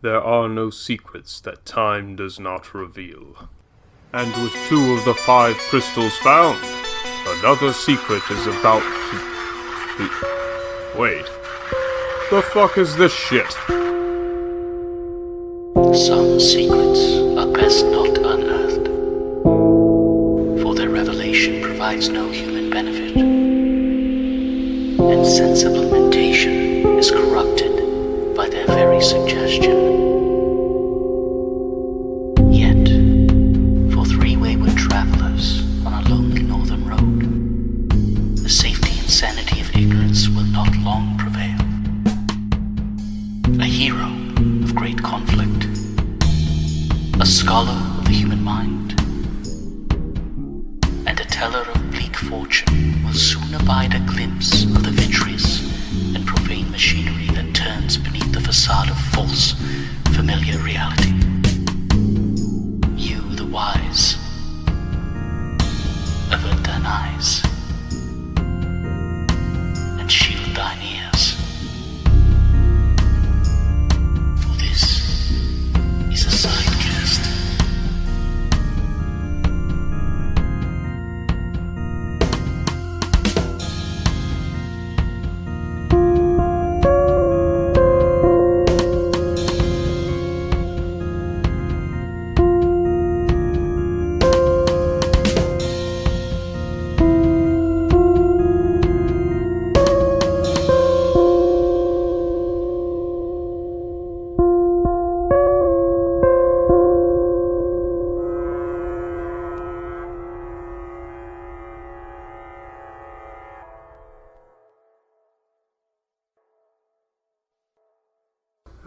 There are no secrets that time does not reveal. And with 2 of the 5 crystals found, another secret is about to be... Wait. The fuck is this shit? Some secrets are best not unearthed, for their revelation provides no human benefit, and sensible mentation is corrupted by their very suggestion. Yet, for 3 wayward travelers on a lonely northern road, the safety and sanity of ignorance will not long prevail. A hero of great conflict, a scholar of the human mind, and a teller of bleak fortune will soon abide a glimpse of the vitreous and profane machinery that turns beneath the facade of false, familiar reality. You, the wise, avert thine eyes and shield thine ears. For this is a SideCast.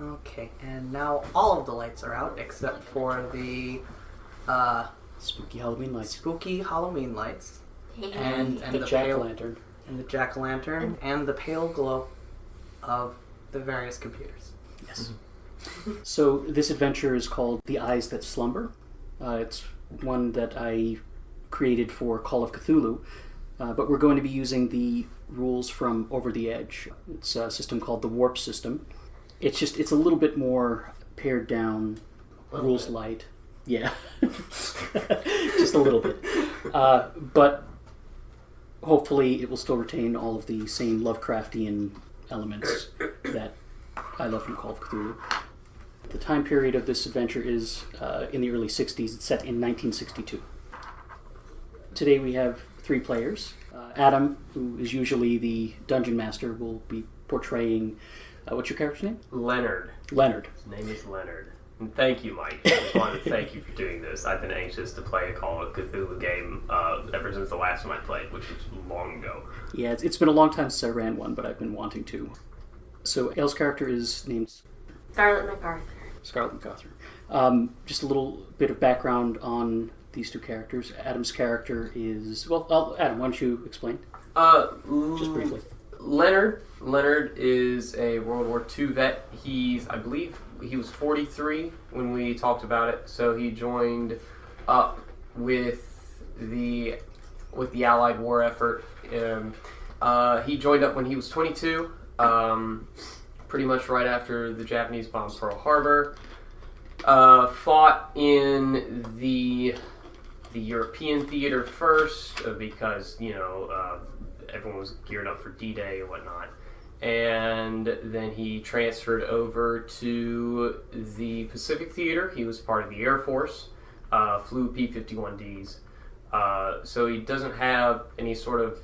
Okay, and now all of the lights are out except for the Spooky Halloween lights. spooky Halloween lights and the jack-o'-lantern. and the jack-o'-lantern and the pale glow of the various computers. Yes. So this adventure is called The Eyes That Slumber. It's one that I created for Call of Cthulhu, but we're going to be using the rules from Over the Edge. It's a system called the Warp System. It's a little bit more pared down, rules light. Yeah, just a little bit. But hopefully it will still retain all of the same Lovecraftian elements that I love from Call of Cthulhu. The time period of this adventure is in the early 60s. It's set in 1962. Today we have 3 players. Adam, who is usually the dungeon master, will be portraying... what's your character's name? Leonard. Leonard. His name is Leonard. And thank you, Mike. I just wanted to thank you for doing this. I've been anxious to play a Call of Cthulhu game ever since the last one I played, which was long ago. Yeah, it's been a long time since I ran one, but I've been wanting to. So Elle's character is named Scarlette MacArthur. Scarlette MacArthur. Just a little bit of background on these 2 characters. Adam's character is... Well, Adam, why don't you explain? Just briefly. Leonard is a World War II vet. I believe he was 43 when we talked about it, so he joined up with the Allied war effort. He joined up when he was 22, pretty much right after the Japanese bombed Pearl Harbor. Fought in the European theater first because, everyone was geared up for D-Day and whatnot. And then he transferred over to the Pacific Theater. He was part of the Air Force, flew P-51Ds. So he doesn't have any sort of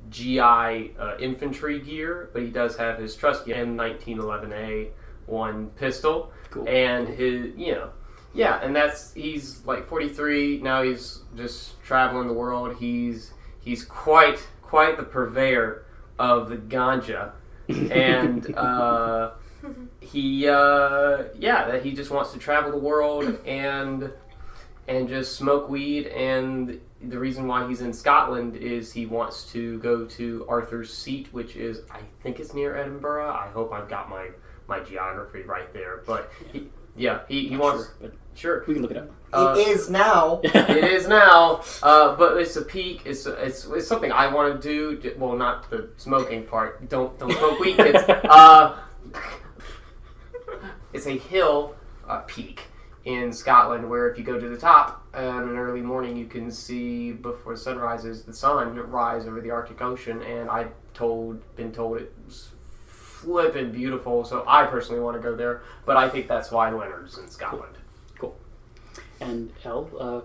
GI infantry gear, but he does have his trusty M1911A1 pistol. Cool. And his, and he's like 43, now he's just traveling the world. He's quite the purveyor of the ganja, and he just wants to travel the world and just smoke weed. And the reason why he's in Scotland is he wants to go to Arthur's Seat, which is, I think it's near Edinburgh. I hope I've got my geography right there, but he wants. Sure, but sure, we can look it up. It is now. It is now, but it's a peak. It's something I want to do. Well, not the smoking part. Don't smoke weed, kids. it's a hill peak in Scotland where if you go to the top on an early morning, you can see before the sun rises the sun rise over the Arctic Ocean. And I've been told it was flippin' beautiful, so I personally want to go there. But I think that's why Leonard's in Scotland. Cool. And Elle,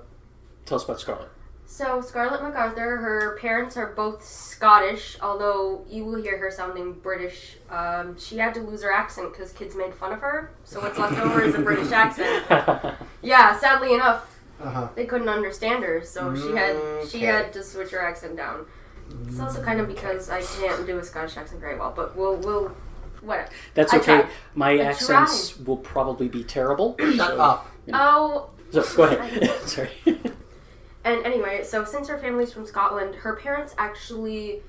tell us about Scarlette. So, Scarlette MacArthur, her parents are both Scottish, although you will hear her sounding British. She had to lose her accent because kids made fun of her, so what's left over is a British accent. Yeah, sadly enough, they couldn't understand her, so she had to switch her accent down. It's also kind of because I can't do a Scottish accent very well, but we'll whatever. That's okay. My accents will probably be terrible. Shut up. Oh. So, go ahead. Sorry. And anyway, so since her family's from Scotland, her parents actually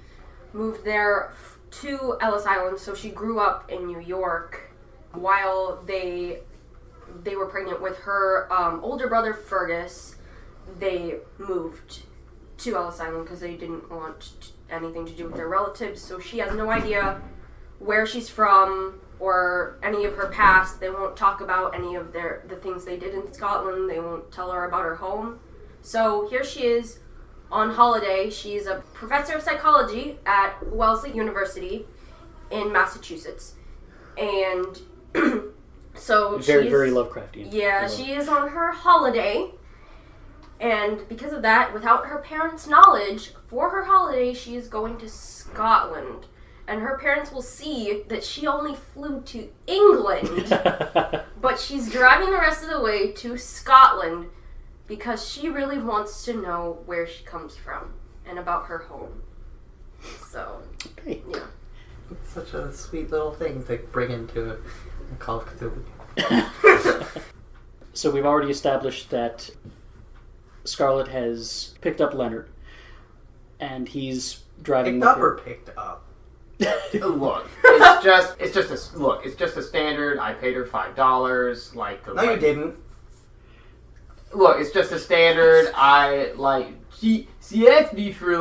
moved there to Ellis Island, so she grew up in New York while they were pregnant with her older brother Fergus. They moved to Ellis Island because they didn't want anything to do with their relatives, so she has no idea where she's from or any of her past. They won't talk about any of the things they did in Scotland. They won't tell her about her home. So here she is on holiday. She's a professor of psychology at Wellesley University in Massachusetts. And so very Lovecraftian. Yeah, she is on her holiday. And because of that, without her parents' knowledge, for her holiday, she is going to Scotland. And her parents will see that she only flew to England, but she's driving the rest of the way to Scotland because she really wants to know where she comes from and about her home. So, okay. Yeah. It's such a sweet little thing to bring into a Call of Cthulhu. So we've already established that Scarlette has picked up Leonard, and he's driving Picked with up her. or picked up? Look, it's just a standard. I paid her $5. No, you didn't. Look, it's just a standard. She asked me for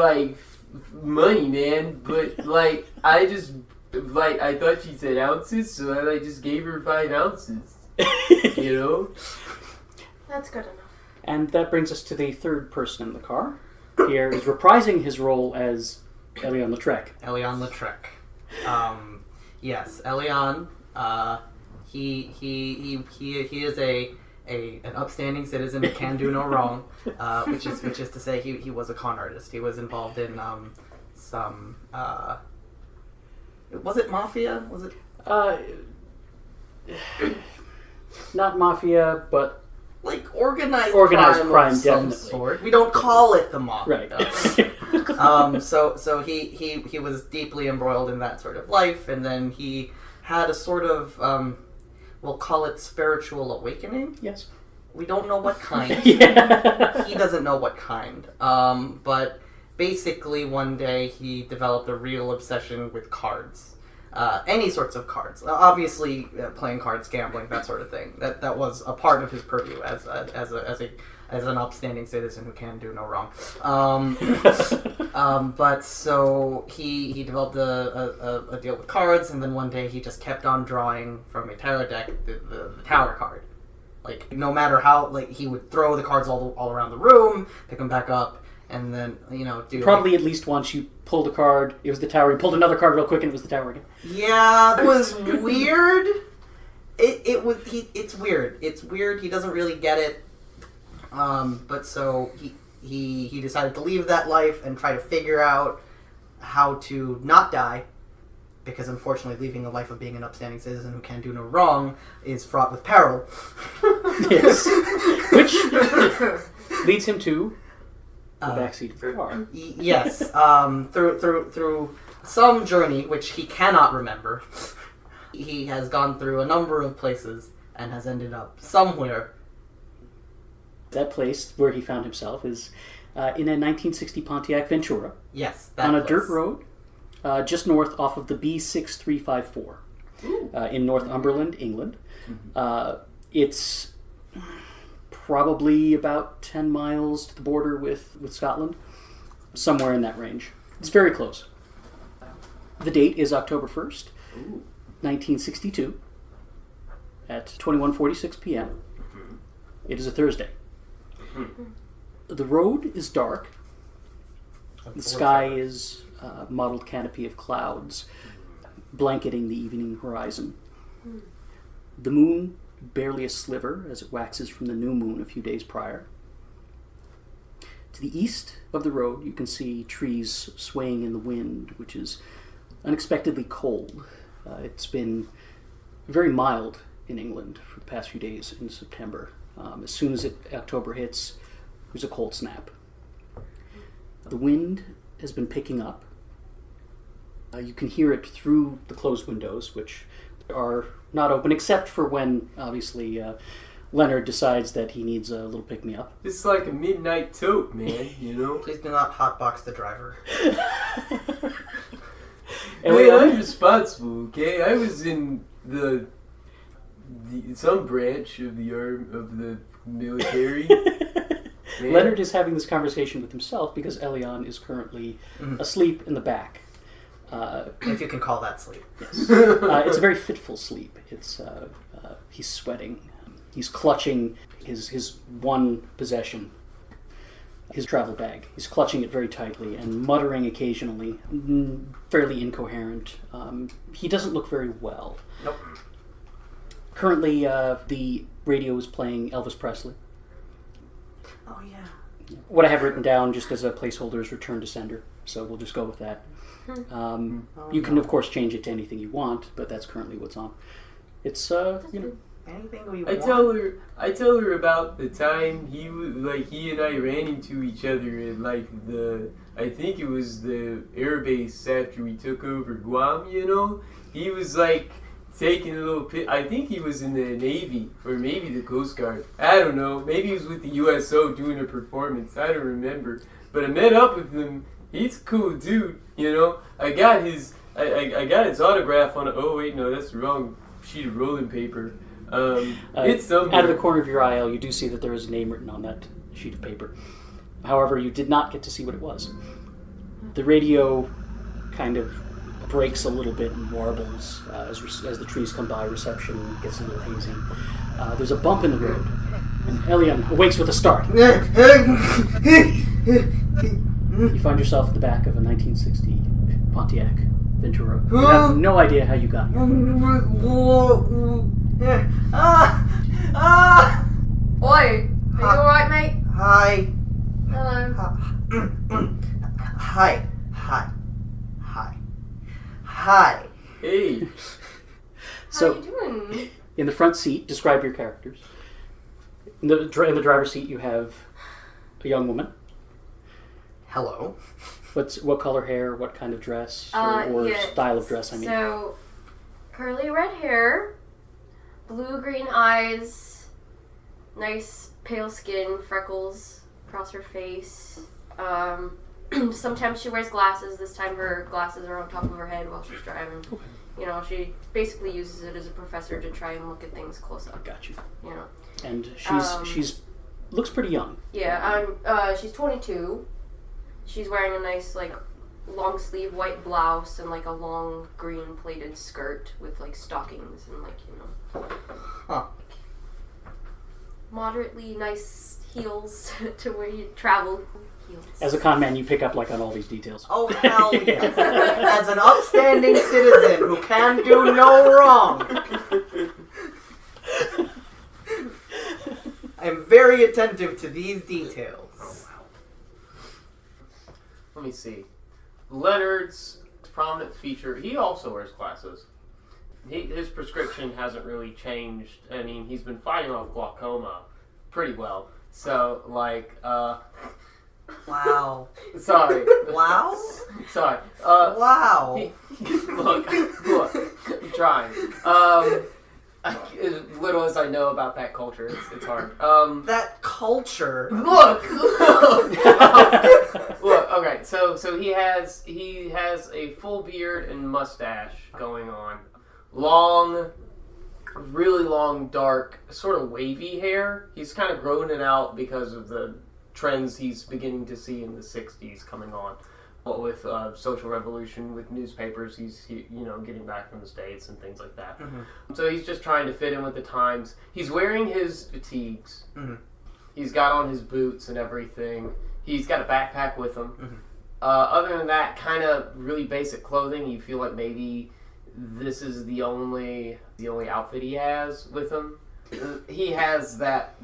money, man, but I just I thought she said ounces, so I just gave her 5 ounces. You know? That's good enough. And that brings us to the third person in the car. Pierre is reprising his role as Elion Lautrec. Elion Lautrec. Yes, Elion. He is an upstanding citizen who can do no wrong. Which is to say, he was a con artist. He was involved in some. Was it mafia? Was it? Not mafia, but organized crime of some definitely. sort. We don't call it the mafia. Right. So he was deeply embroiled in that sort of life, and then he had a sort of we'll call it spiritual awakening. Yes. We don't know what kind. Yeah. He doesn't know what kind. But basically one day he developed a real obsession with cards. Any sorts of cards. Obviously, playing cards, gambling, that sort of thing. That was a part of his purview as an upstanding citizen who can do no wrong. But so he developed a deal with cards, and then one day he just kept on drawing from a tarot deck the tower card. No matter how, he would throw the cards all around the room, pick them back up, and then, do... Probably at least once you pulled a card, it was the tower. You pulled another card real quick, and it was the tower again. Yeah, it was weird. It's weird. It's weird. He doesn't really get it. But so he decided to leave that life and try to figure out how to not die, because unfortunately leaving a life of being an upstanding citizen who can do no wrong is fraught with peril. Yes. Which leads him to the backseat of the car. Yes. Through some journey which he cannot remember, he has gone through a number of places and has ended up somewhere. That place where he found himself is in a 1960 Pontiac Ventura. Yes, that on a place. dirt road, just north off of the B6354 in Northumberland, England. It's probably about 10 miles to the border with Scotland, somewhere in that range. It's very close. The date is October 1st, 1962, at 21:46 p.m. It is a Thursday. The road is dark. The sky is a mottled canopy of clouds blanketing the evening horizon. The moon, barely a sliver as it waxes from the new moon a few days prior. To the east of the road, you can see trees swaying in the wind, which is unexpectedly cold. It's been very mild in England for the past few days in September. As soon as October hits, there's a cold snap. The wind has been picking up. You can hear it through the closed windows, which are not open, except for when, obviously, Leonard decides that he needs a little pick-me-up. It's like a midnight tote, man, you know? Please do not hotbox the driver. Hey, I'm responsible, okay? I was in some branch of the military. Leonard is having this conversation with himself because Elion is currently asleep in the back. If you can call that sleep. Yes. It's a very fitful sleep. It's he's sweating. He's clutching his one possession, his travel bag. He's clutching it very tightly and muttering occasionally, fairly incoherent. He doesn't look very well. Nope. Currently, the radio is playing Elvis Presley. Oh, yeah. What I have written down just as a placeholder is Return to Sender, so we'll just go with that. You can, of course, change it to anything you want, but that's currently what's on. It's, Anything we I want. tell her about the time he and I ran into each other at I think it was the airbase after we took over Guam, you know? He was taking a little I think he was in the Navy, or maybe the Coast Guard. I don't know. Maybe he was with the USO doing a performance. I don't remember. But I met up with him. He's a cool dude, you know? I got his autograph on oh wait, no, that's the wrong sheet of rolling paper. It's somewhere. Out of the corner of your eye, Elle, you do see that there is a name written on that sheet of paper. However, you did not get to see what it was. The radio kind of breaks a little bit and warbles as the trees come by. Reception gets a little hazy. There's a bump in the road, and Elion awakes with a start. You find yourself at the back of a 1960 Pontiac Ventura. You have no idea how you got here. Oi, are you alright, mate? Hi. Hello. Hi. Hey. So, how you doing? in the front seat, describe your characters. In the driver's seat, you have a young woman. Hello. What color hair? What kind of dress? Or yeah, style of dress? I mean. So, curly red hair, blue-green eyes, nice pale skin, freckles across her face. Sometimes she wears glasses. This time her glasses are on top of her head while she's driving. Okay. You know, she basically uses it as a professor to try and look at things close up. Got you. You know. And she's looks pretty young. Yeah, she's 22. She's wearing a nice, long sleeve white blouse and, a long green plated skirt with, stockings and, Huh. moderately nice heels to where you travel. Heels. As a con man, you pick up on all these details. Oh, hell yes. As an upstanding citizen who can do no wrong. I'm very attentive to these details. Oh, wow. Let me see. Leonard's prominent feature, he also wears glasses. His prescription hasn't really changed. I mean, he's been fighting off glaucoma pretty well. So, Wow. sorry. Wow? Sorry. Wow. Look, I'm trying. As little as I know about that culture, it's hard. That culture. Look. Okay. So he has a full beard and mustache going on, long, really long, dark, sort of wavy hair. He's kind of growing it out because of the trends he's beginning to see in the 60s coming on. with social revolution, with newspapers. He's getting back from the States and things like that. So he's just trying to fit in with the times. He's wearing his fatigues. He's got on his boots and everything. He's got a backpack with him. Other than that, kind of really basic clothing. You feel like maybe this is the only outfit he has with him. He has that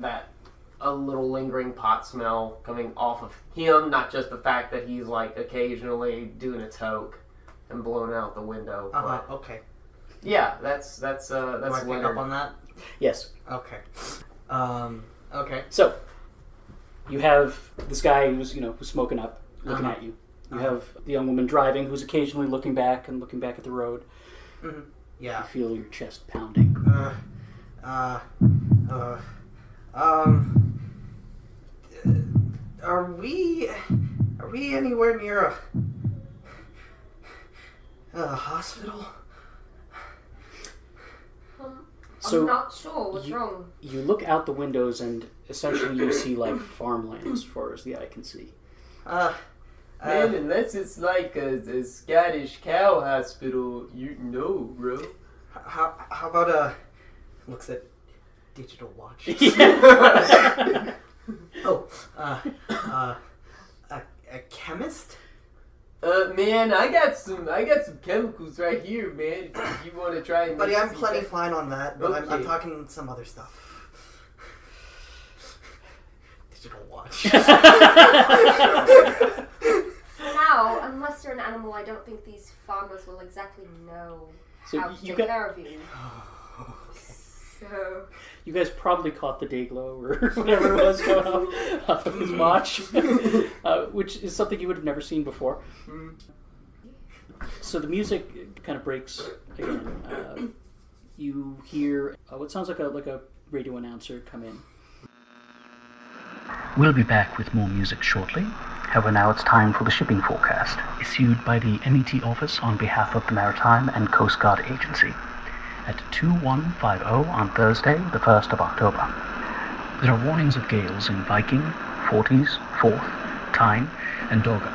a little lingering pot smell coming off of him, not just the fact that he's like occasionally doing a toke and blowing out the window. Okay. Yeah, that's Do I pick Leonard. up on that? Yes. Okay. Okay. So, you have this guy who's smoking up, looking at you. You have the young woman driving, who's occasionally looking back at the road. Yeah. You feel your chest pounding. Are we anywhere near a hospital? So I'm not sure what's wrong. You look out the windows and essentially you see like farmland as far as the eye can see. Man, unless it's like a Scottish cow hospital, bro. How about looks at digital watch? A chemist? Man, I got some chemicals right here, man. If you want to try and Buddy, I'm plenty fine on that, but I'm Okay. talking some other stuff. Digital watch. For now, unless you're an animal, I don't think these farmers will exactly know So how to take care of you. So... You guys probably caught the day glow or whatever it was going off of his watch, which is something you would have never seen before. So the music kind of breaks again. You hear what sounds like a radio announcer come in. We'll be back with more music shortly. However, now it's time for the shipping forecast, issued by the MET office on behalf of the Maritime and Coast Guard Agency. At 2150 on Thursday, the 1st of October. There are warnings of gales in Viking, Forties, Forth, Tyne, and Dogger.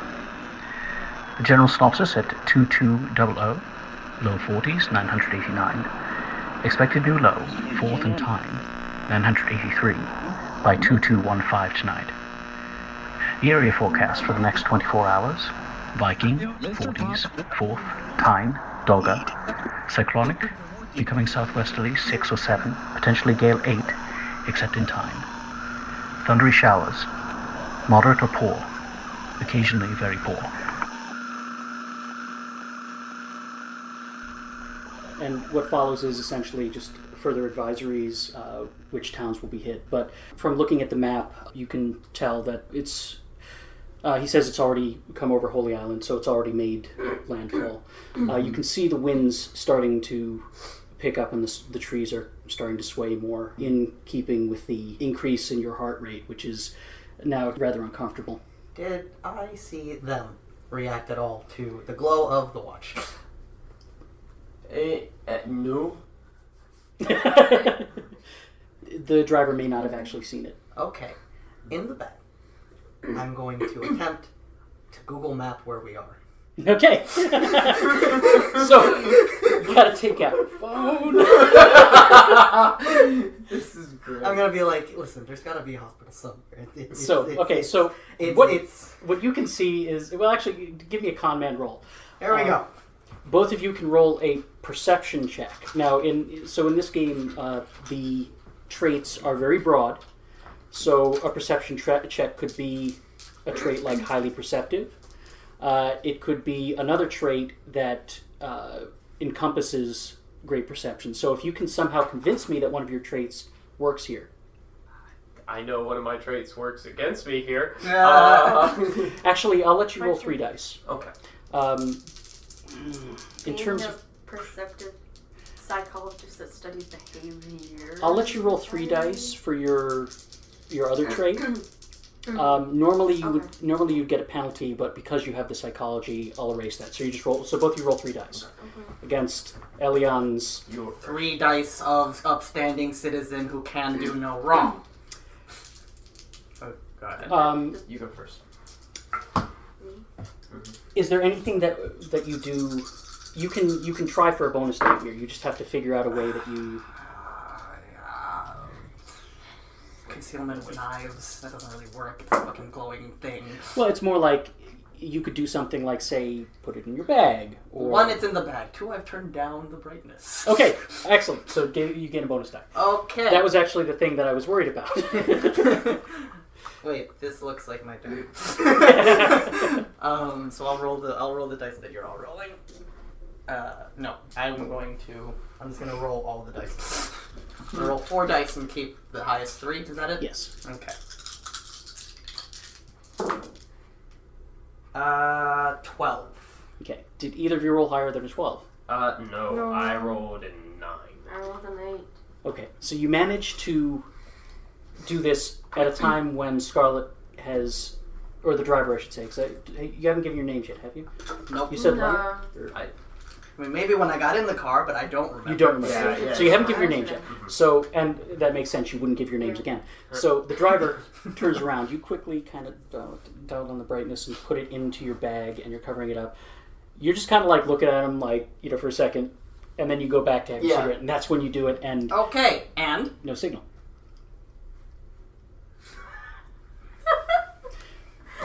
The general synopsis at 2200, low 40s, 989. Expected new low, Forth and Tyne, 983, by 2215 tonight. The area forecast for the next 24 hours, Viking, Forties, Forth, Tyne, Dogger, cyclonic, becoming southwesterly 6 or 7, potentially gale 8, except in Tyne. Thundery showers, moderate or poor, occasionally very poor. And what follows is essentially just further advisories, which towns will be hit. But from looking at the map, you can tell that it's... he says it's already come over Holy Island, so it's already made landfall. You can see the winds starting to pick up and the trees are starting to sway more, in keeping with the increase in your heart rate, which is now rather uncomfortable. Did I see them react at all to the glow of the watch? No. The driver may not have actually seen it. Okay. In the back, I'm going to attempt to Google Map where we are. Okay. So, you gotta take out your phone. This is great. I'm gonna be like, listen, there's gotta be a hospital somewhere. What you can see is, well, actually, give me a con man roll. There we go. Both of you can roll a perception check. Now, in this game, the traits are very broad. So a perception check could be a trait like highly perceptive. It could be another trait that encompasses great perception. So if you can somehow convince me that one of your traits works here. I know one of my traits works against me here. Actually, I'll let you roll 3 dice. Okay. In terms of perceptive psychologist that studies behavior. I'll let you roll 3 dice for your other trait. Normally you'd get a penalty, but because you have the psychology, I'll erase that. So you just roll. So both of you roll 3 dice against Elion's 3 dice of upstanding citizen who can do no wrong. Oh, go ahead. Um, you go first. Is there anything that you do? You can try for a bonus die here. You just have to figure out a way that you. Concealment with knives. That doesn't really work. It's a fucking glowing thing. Well, it's more like you could do something like, say, put it in your bag. Or... 1, it's in the bag. 2, I've turned down the brightness. Okay, excellent. So you gain a bonus die. Okay. That was actually the thing that I was worried about. Wait, this looks like my die. So I'll roll the dice that you're all rolling. No, I'm just gonna roll all the dice. I'm gonna roll 4 dice and keep the highest 3. Is that it? Yes. Okay. 12. Okay. Did either of you roll higher than a 12? No, I rolled a 9. I rolled an 8. Okay, so you managed to do this at a time when Scarlette has, or the driver, I should say, because you haven't given your names yet, have you? Nope. You said No. Leonard? I mean, maybe when I got in the car, but I don't remember. You don't remember. Yeah. So you haven't given your names yet. So, and that makes sense. You wouldn't give your names again. So the driver turns around. You quickly kind of dial down the brightness and put it into your bag, and you're covering it up. You're just kind of like looking at him, like, for a second, and then you go back to have your cigarette, and that's when you do it. And okay, and no signal.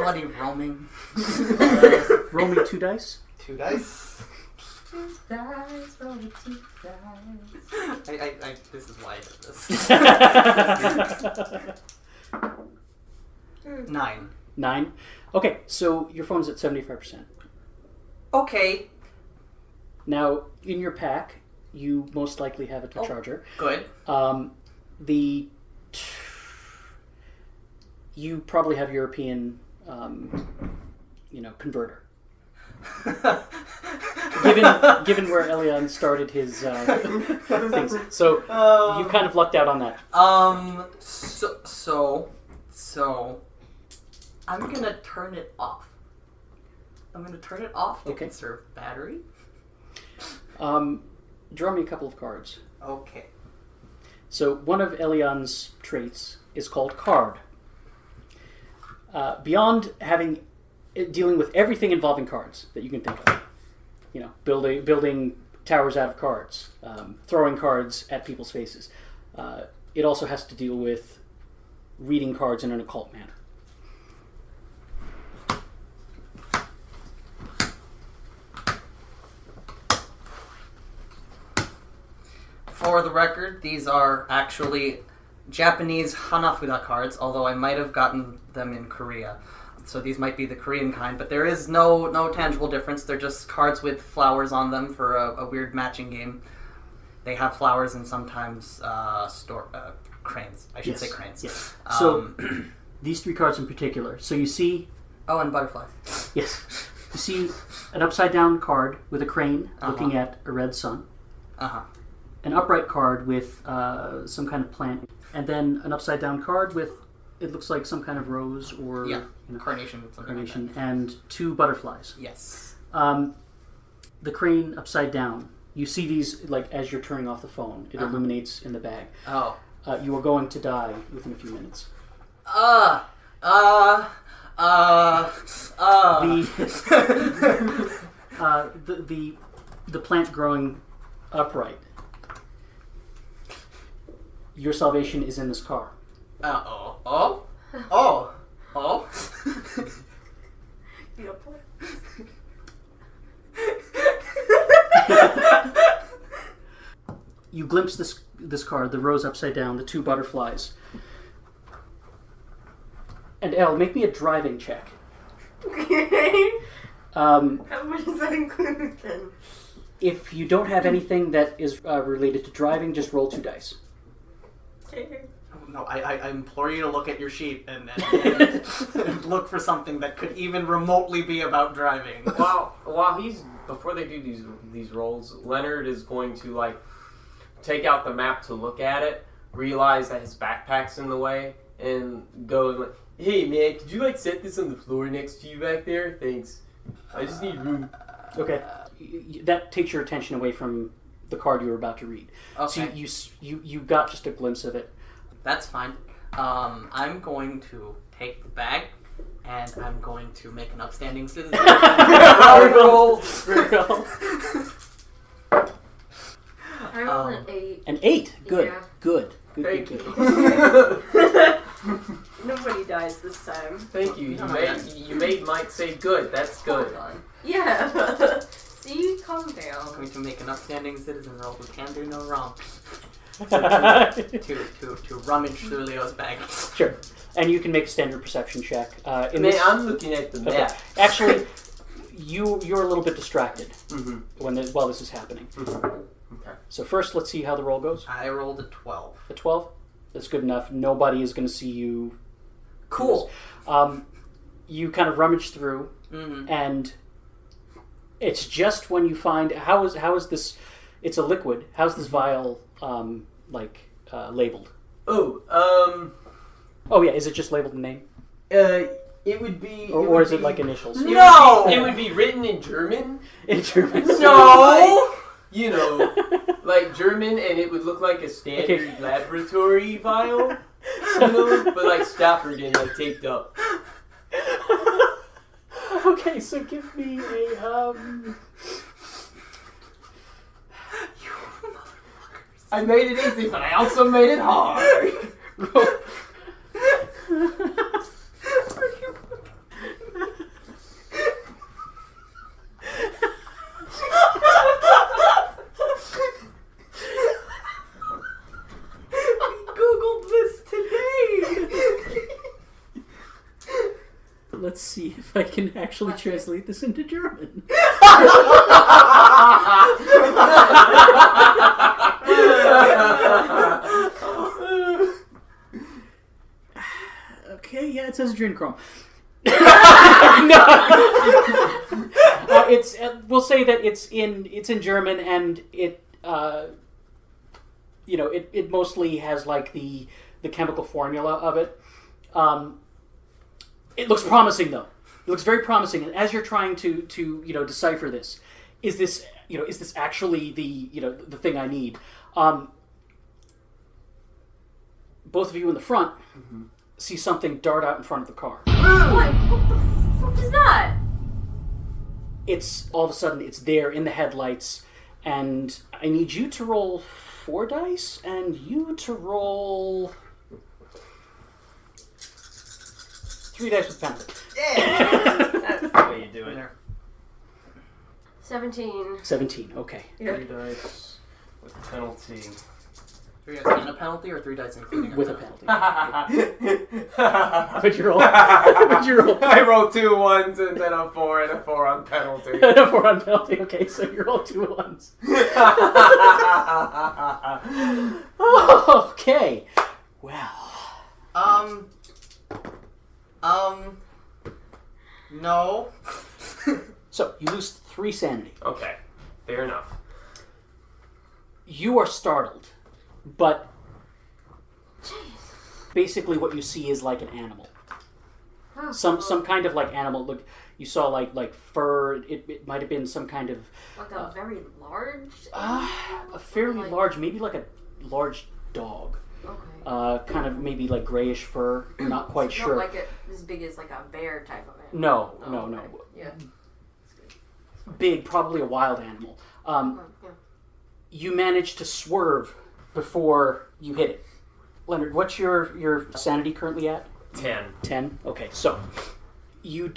bloody roaming. Roll me 2 dice. 2 dice. Dice, roll 2 dice. This is why I did this. 9. 9. Okay, so your phone's at 75%. Okay. Now, in your pack, you most likely have a charger. Good. You probably have European, converter. given where Elion started his things, so you kind of lucked out on that. So I'm gonna turn it off. To conserve battery. Draw me a couple of cards. Okay. So one of Elion's traits is called card. Beyond dealing with everything involving cards that you can think of, building towers out of cards, throwing cards at people's faces. It also has to deal with reading cards in an occult manner. For the record, these are actually Japanese Hanafuda cards, although I might have gotten them in Korea. So these might be the Korean kind, but there is no tangible difference. They're just cards with flowers on them for a weird matching game. They have flowers and sometimes cranes. I should say cranes. Yes. So these 3 cards in particular. So you see... Oh, and butterflies. Yes. You see an upside-down card with a crane looking at a red sun. Uh-huh. An upright card with some kind of plant. And then an upside-down card with, it looks like some kind of rose or... Yeah, carnation. Carnation. Like that. And 2 butterflies. Yes. The crane upside down. You see these, like, as you're turning off the phone. It illuminates in the bag. Oh. You are going to die within a few minutes. The plant growing upright. Your salvation is in this car. You glimpse this card, the rose upside down, the 2 butterflies. And Elle, make me a driving check. Okay. How much does that include then? If you don't have anything that is related to driving, just roll 2 dice. Okay. No, I implore you to look at your sheet and look for something that could even remotely be about driving. Before they do these rolls, Leonard is going to take out the map to look at it, realize that his backpack's in the way, and go like, "Hey man, could you set this on the floor next to you back there? Thanks. I just need room." Okay. That takes your attention away from the card you were about to read. Okay. So you got just a glimpse of it. That's fine. I'm going to take the bag and I'm going to make an upstanding citizen. Roll. I rolled an 8. An 8. Good. Yeah. Good. Thank Good. Nobody dies this time. Thank you. You made Mike say good. That's good. Hold on. Yeah. See? Calm I'm down. going to make an upstanding citizen roll who can do no wrong. to rummage through Leo's bag. Sure. And you can make a standard perception check. I'm looking at the map. Actually, you're a little bit distracted Mm-hmm. while this is happening. Mm-hmm. Okay. So first, let's see how the roll goes. I rolled a 12. A 12? That's good enough. Nobody is going to see you. Cool. You kind of rummage through, and it's just when you find how is this? It's a liquid. How's this vial labeled? Oh yeah, is it just labeled the name? It would be. Or is it like initials? No! It would be written in German. In German. No! You know, like German, and it would look like a standard laboratory vial. You know, but like stopper getting like taped up. Okay, so give me a I made it easy, but I also made it hard. Googled this today. Let's see if I can actually translate this into German. Okay, yeah, it says adrenochrome. It's we'll say that it's in German, and it it mostly has like the chemical formula of it. It looks promising though. It looks very promising, and as you're trying to decipher this, is this actually the thing I need? Both of you in the front see something dart out in front of the car. What the fuck is that? It's all of a sudden it's there in the headlights, and I need you to roll 4 dice, and you to roll 3 dice with penalty. Yeah! That's the way you do it. 17. 17. Okay. 3 dice with penalty. 3 dice and a penalty, or 3 dice including With a a penalty? penalty. What'd you roll? What'd you roll? I rolled 2 1s and then a 4 and a 4 on penalty. And a 4 on penalty. Okay, so you roll 2 1s. Okay. Well. No. So you lose 3 sanity. Okay, fair enough. You are startled, but basically what you see is like an animal. Some kind of like animal. Look, you saw like fur. It might have been some kind of Like a very large a fairly large, maybe like a large dog. Okay. Kind of maybe like grayish fur. You're not quite sure. Not like as big as like a bear type of animal. No. Okay. Yeah. Big, probably a wild animal. Yeah. You managed to swerve before you hit it. Leonard, what's your sanity currently at? 10. 10? Okay, so you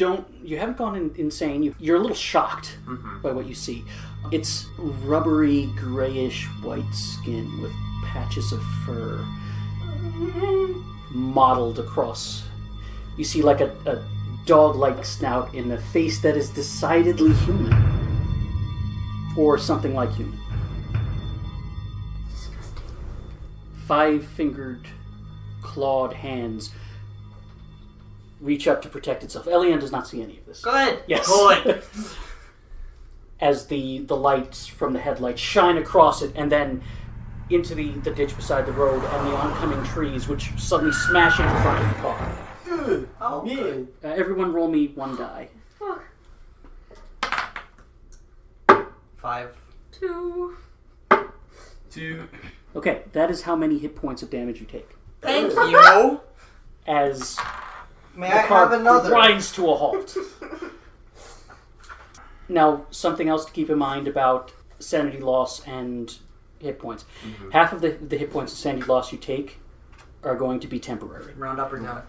haven't gone insane. You're a little shocked by what you see. It's rubbery, grayish white skin with patches of fur mottled across. You see like a dog-like snout in a face that is decidedly human. Or something like human. Disgusting. 5-fingered, clawed hands reach up to protect itself. Elion does not see any of this. Good. Yes. Good. As the lights from the headlights shine across it and then into the ditch beside the road and the oncoming trees, which suddenly smash into the front of the car. Oh, good. Everyone roll me 1 die. Fuck. 5. 2. 2. Okay, that is how many hit points of damage you take. Thank you. As May the I car have another? grinds to a halt. Now, something else to keep in mind about sanity loss and hit points. Mm-hmm. Half of the hit points of sanity loss you take are going to be temporary. Round up or down?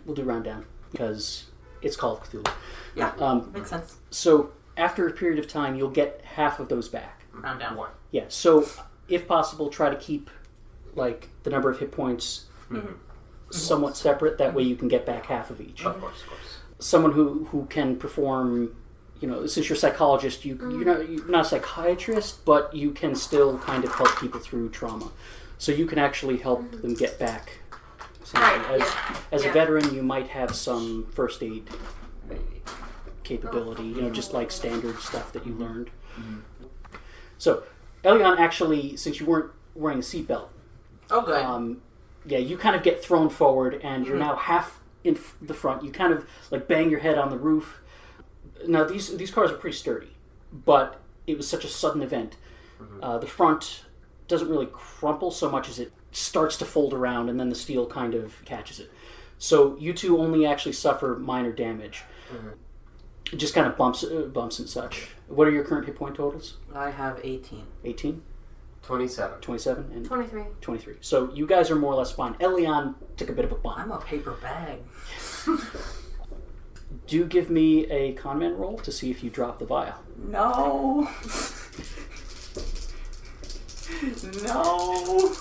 We'll do round down, because it's Call of Cthulhu. Yeah, makes sense. So, after a period of time, you'll get half of those back. Round down. Yeah, so, if possible, try to keep, like, the number of hit points somewhat separate. That way you can get back half of each. Of course. Someone who can perform, since you're a psychologist, you're not a psychiatrist, but you can still kind of help people through trauma. So you can actually help them get back. Right, As a veteran, you might have some first aid capability, just like standard stuff that you learned. So, Elion, actually, since you weren't wearing a seatbelt, you kind of get thrown forward, and you're now half in the front. You kind of like bang your head on the roof. Now these cars are pretty sturdy, but it was such a sudden event. The front doesn't really crumple so much as it starts to fold around, and then the steel kind of catches it. So you two only actually suffer minor damage. It just kind of bumps and such. What are your current hit point totals? I have 18. 18? 27. 27? And 23. 23. So you guys are more or less fine. Elion took a bit of a bump. I'm a paper bag. Do give me a con man roll to see if you drop the vial. No. No.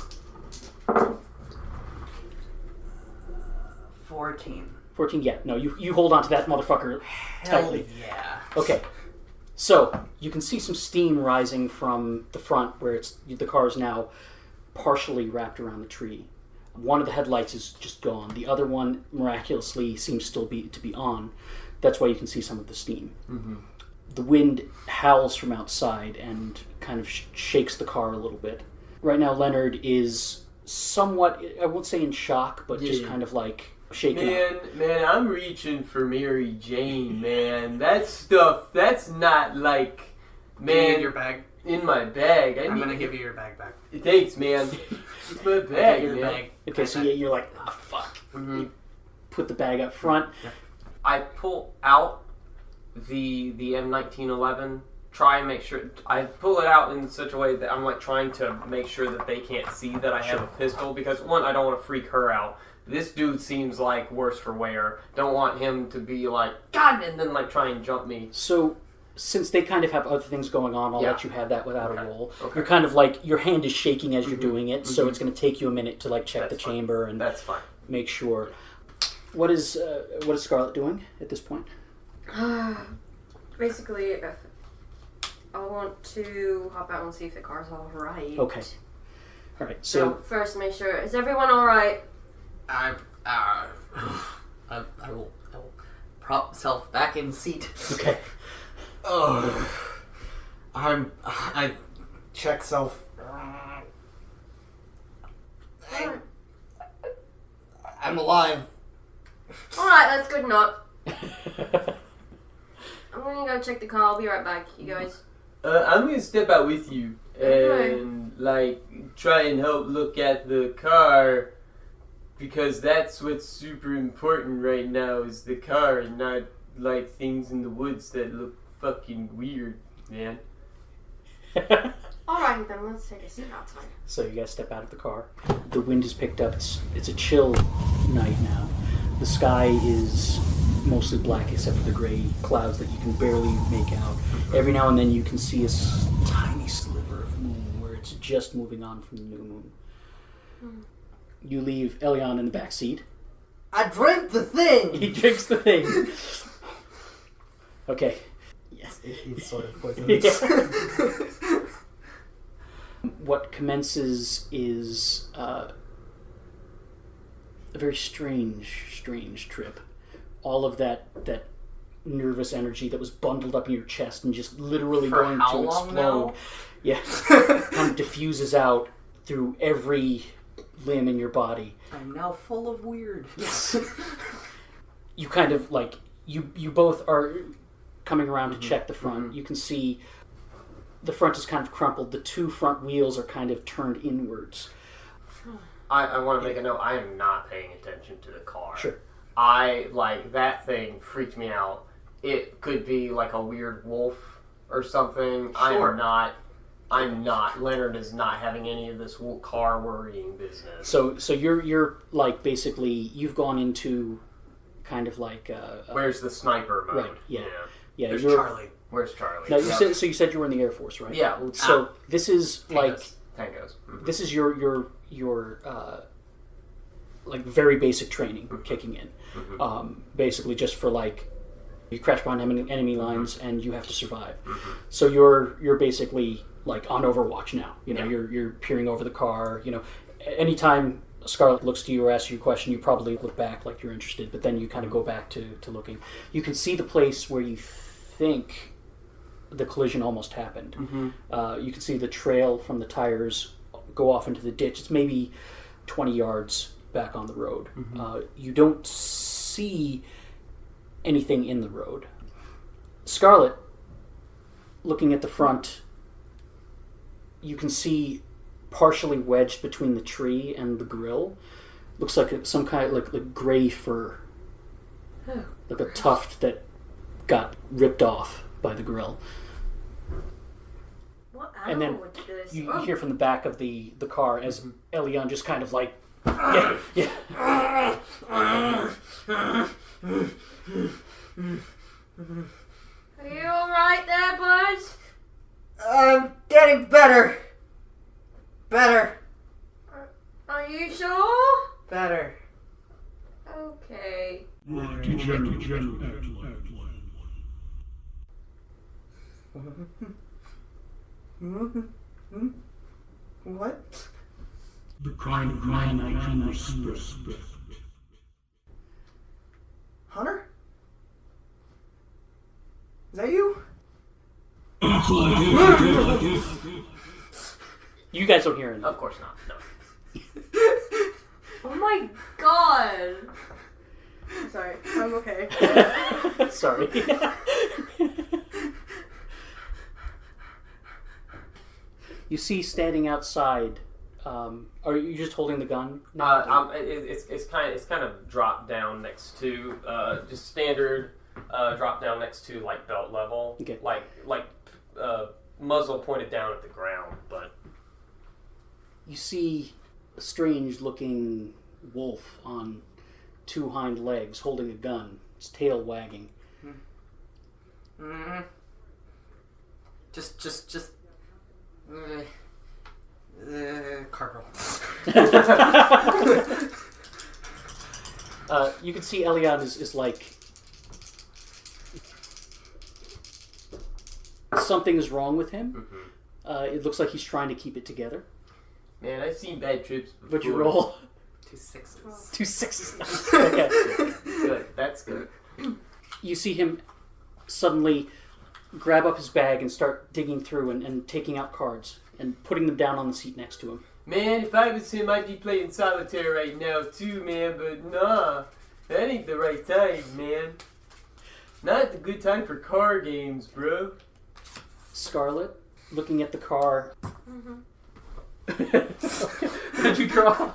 14. 14, yeah. No, you hold on to that motherfucker tightly. Hell yeah. Okay. So, you can see some steam rising from the front where the car is now partially wrapped around the tree. One of the headlights is just gone. The other one, miraculously, seems still to be on. That's why you can see some of the steam. The wind howls from outside and kind of shakes the car a little bit. Right now, Leonard is somewhat, I won't say in shock, but just kind of like shaken up. Man, I'm reaching for Mary Jane, man. That stuff, that's not like, man. In your bag. In my bag. I'm gonna give you your bag back. Thanks, man. It's my bag, Your man. bag. Okay, so you're like, fuck. You put the bag up front. I pull out the M1911. Try and make sure I pull it out in such a way that I'm like trying to make sure that they can't see that I have a pistol, because one, I don't want to freak her out. This dude seems like worse for wear. Don't want him to be like, God, and then like try and jump me. So, since they kind of have other things going on, I'll let you have that without a roll. Okay. You're kind of like, your hand is shaking as you're doing it, so it's going to take you a minute to like check the chamber and That's fine. make sure. What is Scarlette doing at this point? Basically, I want to hop out and see if the car's all right. Okay. All right. So first, make sure, is everyone all right? I will prop myself back in the seat. Okay. I check self. I'm alive. Alright, that's good enough. I'm gonna go check the car. I'll be right back, you guys. I'm gonna step out with you and like try and help look at the car, because that's what's super important right now is the car, and not like things in the woods that look fucking weird, man. Alrighty then, let's take a seat outside. So you guys step out of the car. The wind is picked up. It's a chill night now. The sky is mostly black except for the gray clouds that you can barely make out. Every now and then you can see a tiny sliver of moon where it's just moving on from the new moon. You leave Elion in the back seat. I drank the thing! He drinks the thing. Okay. Yes, it's sort of poisonous. What commences is a very strange trip. All of that nervous energy that was bundled up in your chest and just literally For going how to long explode. now? Yeah. Kind of diffuses out through every limb in your body. I'm now full of weird. Yes. You kind of like you both are coming around to check the front. You can see the front is kind of crumpled. The two front wheels are kind of turned inwards. I want to make a note. I am not paying attention to the car. Sure. That thing freaked me out. It could be like a weird wolf or something. Sure. I'm not. Leonard is not having any of this car worrying business. So you're like basically you've gone into kind of like where's the sniper mode? Right. Yeah. There's you're, Charlie. Where's Charlie? Now you said you were in the Air Force, right? Yeah. So this is Tangos. This is your like very basic training kicking in. Basically just for like you crash behind enemy lines and you have to survive. So you're basically like on Overwatch now. You know, you're peering over the car. You know, anytime Scarlette looks to you or asks you a question, you probably look back like you're interested, but then you kind of go back to looking. You can see the place where you think the collision almost happened. You can see the trail from the tires go off into the ditch. It's maybe 20 yards back on the road. You don't see anything in the road. Scarlette, looking at the front, you can see partially wedged between the tree and the grill. Looks like some kind of like gray fur. Like a tuft that got ripped off by the grill. What And then animal would do this? you hear from the back of the car as Elion just kind of like yeah. Are you alright there, bud? I'm getting better. Better. Are you sure? Better. Okay. What? The kind of man I can respect. Hunter? Is that you? You guys don't hear anything. Of course not. No. Oh my god. I'm sorry. I'm okay. Sorry. You see standing outside. Are you just holding the gun? It's kind of dropped down next to just standard drop down next to like belt level. Okay. Like muzzle pointed down at the ground, but You see a strange-looking wolf on two hind legs, holding a gun, its tail wagging. Cardinal. You can see Elion is like... Something is wrong with him. It looks like he's trying to keep it together. man, I've seen bad trips before. But you roll 2 6s. 2 6s. Okay. Good, that's good. You see him suddenly grab up his bag and start digging through and taking out cards and putting them down on the seat next to him. Man, if I was him, I'd be playing solitaire right now too, man, but nah. That ain't the right time, man. Not the good time for car games, bro. Scarlette, looking at the car. What'd you draw?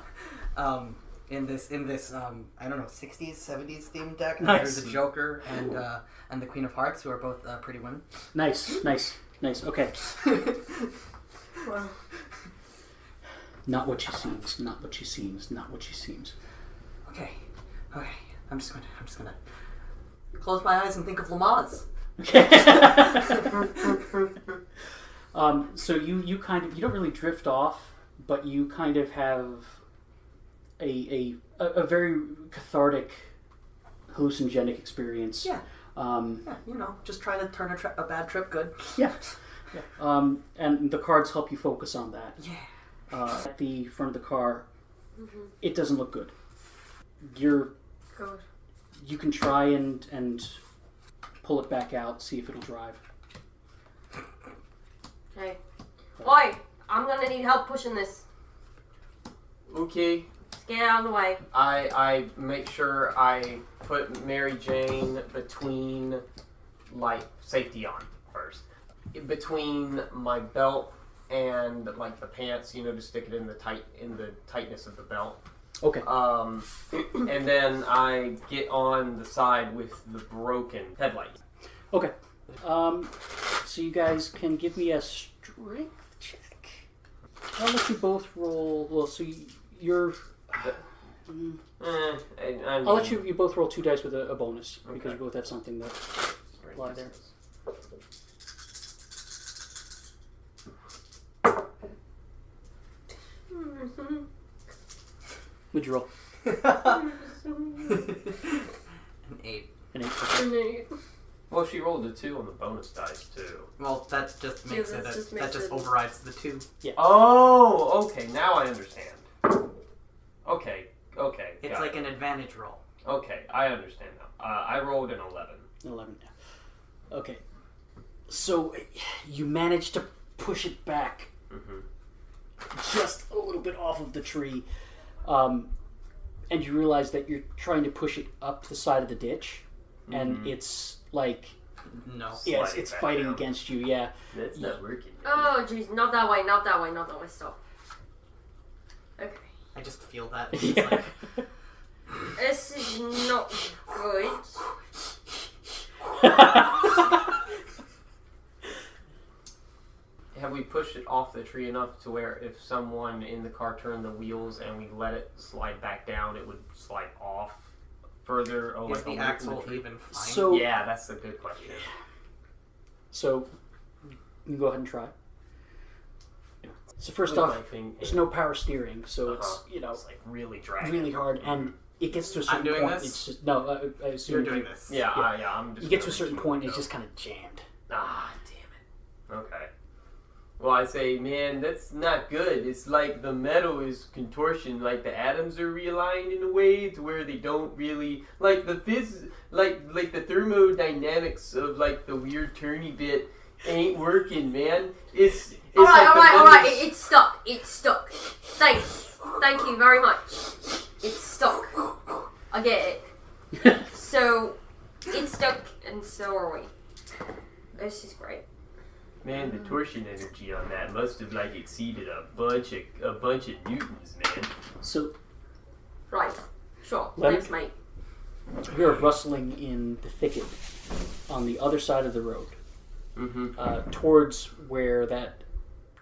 In this I don't know, 60s, 70s themed deck. Nice. There's the Joker and the Queen of Hearts, who are both pretty women. Nice. Okay. Wow. Not what she seems. Not what she seems. Not what she seems. Okay. I'm just gonna close my eyes and think of Lamaze. So you kind of, you don't really drift off, but you kind of have a very cathartic, hallucinogenic experience. Yeah. Just try to turn a bad trip good. Yeah. And the cards help you focus on that. Yeah. At the front of the car, it doesn't look good. Good. You can try and pull it back out, see if it'll drive. Okay. Oi! I'm gonna need help pushing this. Okay. Just get out of the way. I make sure I put Mary Jane between, like, safety on first. Between my belt and like the pants, to stick it in the tightness of the belt. Okay. And then I get on the side with the broken headlight. Okay. So you guys can give me a strength check. I'll let you both roll. Well, so you're. I'll let you both roll 2 dice with a bonus because you both have something that lie there. What'd you roll? An 8. An 8. Well, she rolled a 2 on the bonus dice too. Well, that just makes that just overrides the 2. Yeah. Oh, okay. Now I understand. Okay. It's like an advantage roll. Okay, I understand now. I rolled an 11. 11. Okay. So you managed to push it back just a little bit off of the tree, and you realize that you're trying to push it up the side of the ditch, and it's like it's fighting against you. Yeah, that's not working. Oh jeez, not that way, stop. Okay. I just feel that. Yeah. This is not good. Have we pushed it off the tree enough to where if someone in the car turned the wheels and we let it slide back down, it would slide off further? Is the axle even fine? So yeah, that's a good question. So you can go ahead and try. So first off, there's no power steering, so it's it's like really dragging, really hard, and it gets to a certain I'm doing point. this? It's just no. I assume You're doing this. Yeah, I'm just. You get to a certain point, it's just kind of jammed. Ah, damn it. Okay. Well, I say, man, that's not good. It's like the metal is contortion, like the atoms are realigned in a way to where they don't really like the like the thermodynamics of like the weird turny bit ain't working, man. It's all like right. It's stuck. Thank you very much. It's stuck. I get it. So it's stuck, and so are we. This is great. Man, the torsion energy on that must have like exceeded a bunch of newtons, man. So, right, sure. Leonard? Thanks, mate. you're rustling in the thicket on the other side of the road, towards where that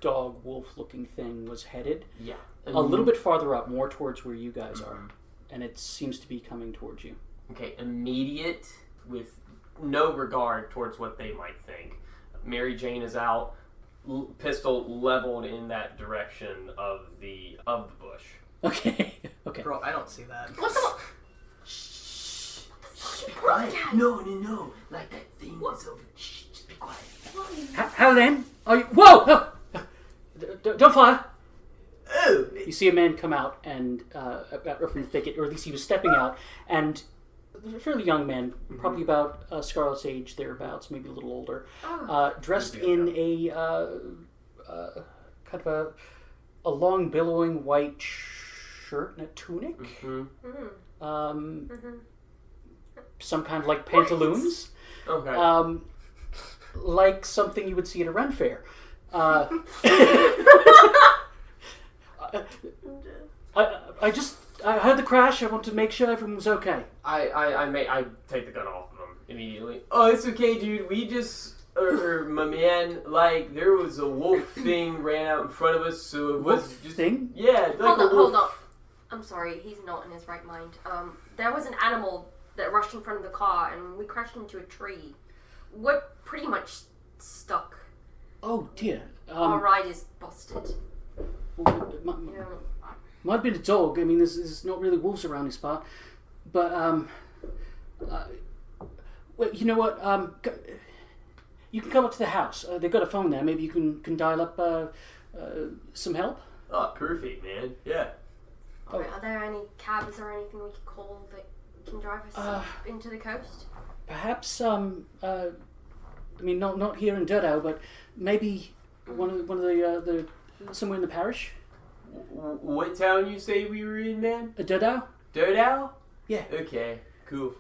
dog wolf-looking thing was headed. Yeah, a little bit farther up, more towards where you guys are, and it seems to be coming towards you. Okay, immediate with no regard towards what they might think. Mary Jane is out, pistol leveled in that direction of the bush. Okay. Okay. Bro, I don't see that. What the? Shh. Be quiet. No. Like that thing is over. Shh. Just be quiet. How then? Are you? Whoa! Don't fire! Oh. You see a man come out and from the thicket, or at least he was stepping out, and a fairly young man, probably about Scarlett's age, thereabouts, maybe a little older, dressed in a kind of a long, billowing white shirt and a tunic, some kind of like pantaloons, Okay. like something you would see at a run fair. I had the crash. I want to make sure everyone was okay. I take the gun off of him immediately. Oh, it's okay, dude. We just, my man, like there was a wolf thing ran out in front of us, so it was just thing. Yeah, like Hold up. I'm sorry, he's not in his right mind. There was an animal that rushed in front of the car, and we crashed into a tree. We're pretty much stuck. Oh dear. Our ride is busted. Might have been a dog. I mean, there's not really wolves around this part. But, well, you know what? You can come up to the house. They've got a phone there. Maybe you can dial up some help. Oh, perfect, man. Yeah. Are there any cabs or anything we could call that can drive us into the coast? Perhaps, I mean, not here in Durdau, but maybe one of the somewhere in the parish. What town you say we were in, man? Durdau? Durdau? Yeah. Okay, cool.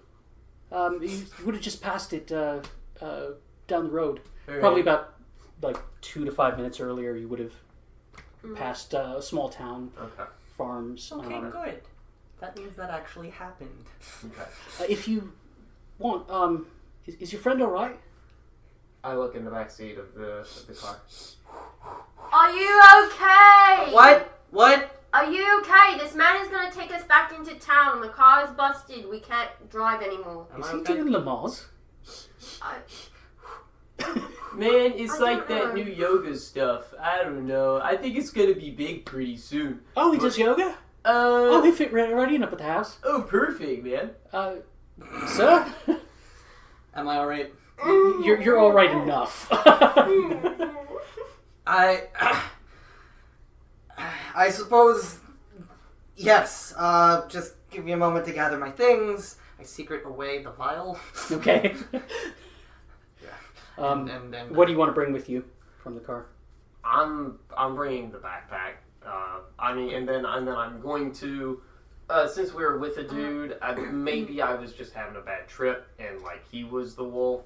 You would have just passed it down the road. All Probably right. about like 2 to 5 minutes earlier, you would have passed a small town, farms. Okay, good. That means that actually happened. Okay. If you want, is your friend all right? I look in the back seat of the car. Are you okay? What? Are you okay? This man is gonna take us back into town. The car is busted. We can't drive anymore. Is he doing Lamaze? Man, it's I like don't that know. new yoga stuff. I don't know. I think it's gonna be big pretty soon. Oh, he does yoga? They fit right in up at the house. Oh, perfect, man. Sir? Am I alright? You're all right enough. I suppose, yes. Just give me a moment to gather my things. I secret away the vial. Okay. And What do you want to bring with you from the car? I'm bringing the backpack. And then I'm going to. Since we were with a dude, maybe I was just having a bad trip, and like he was the wolf,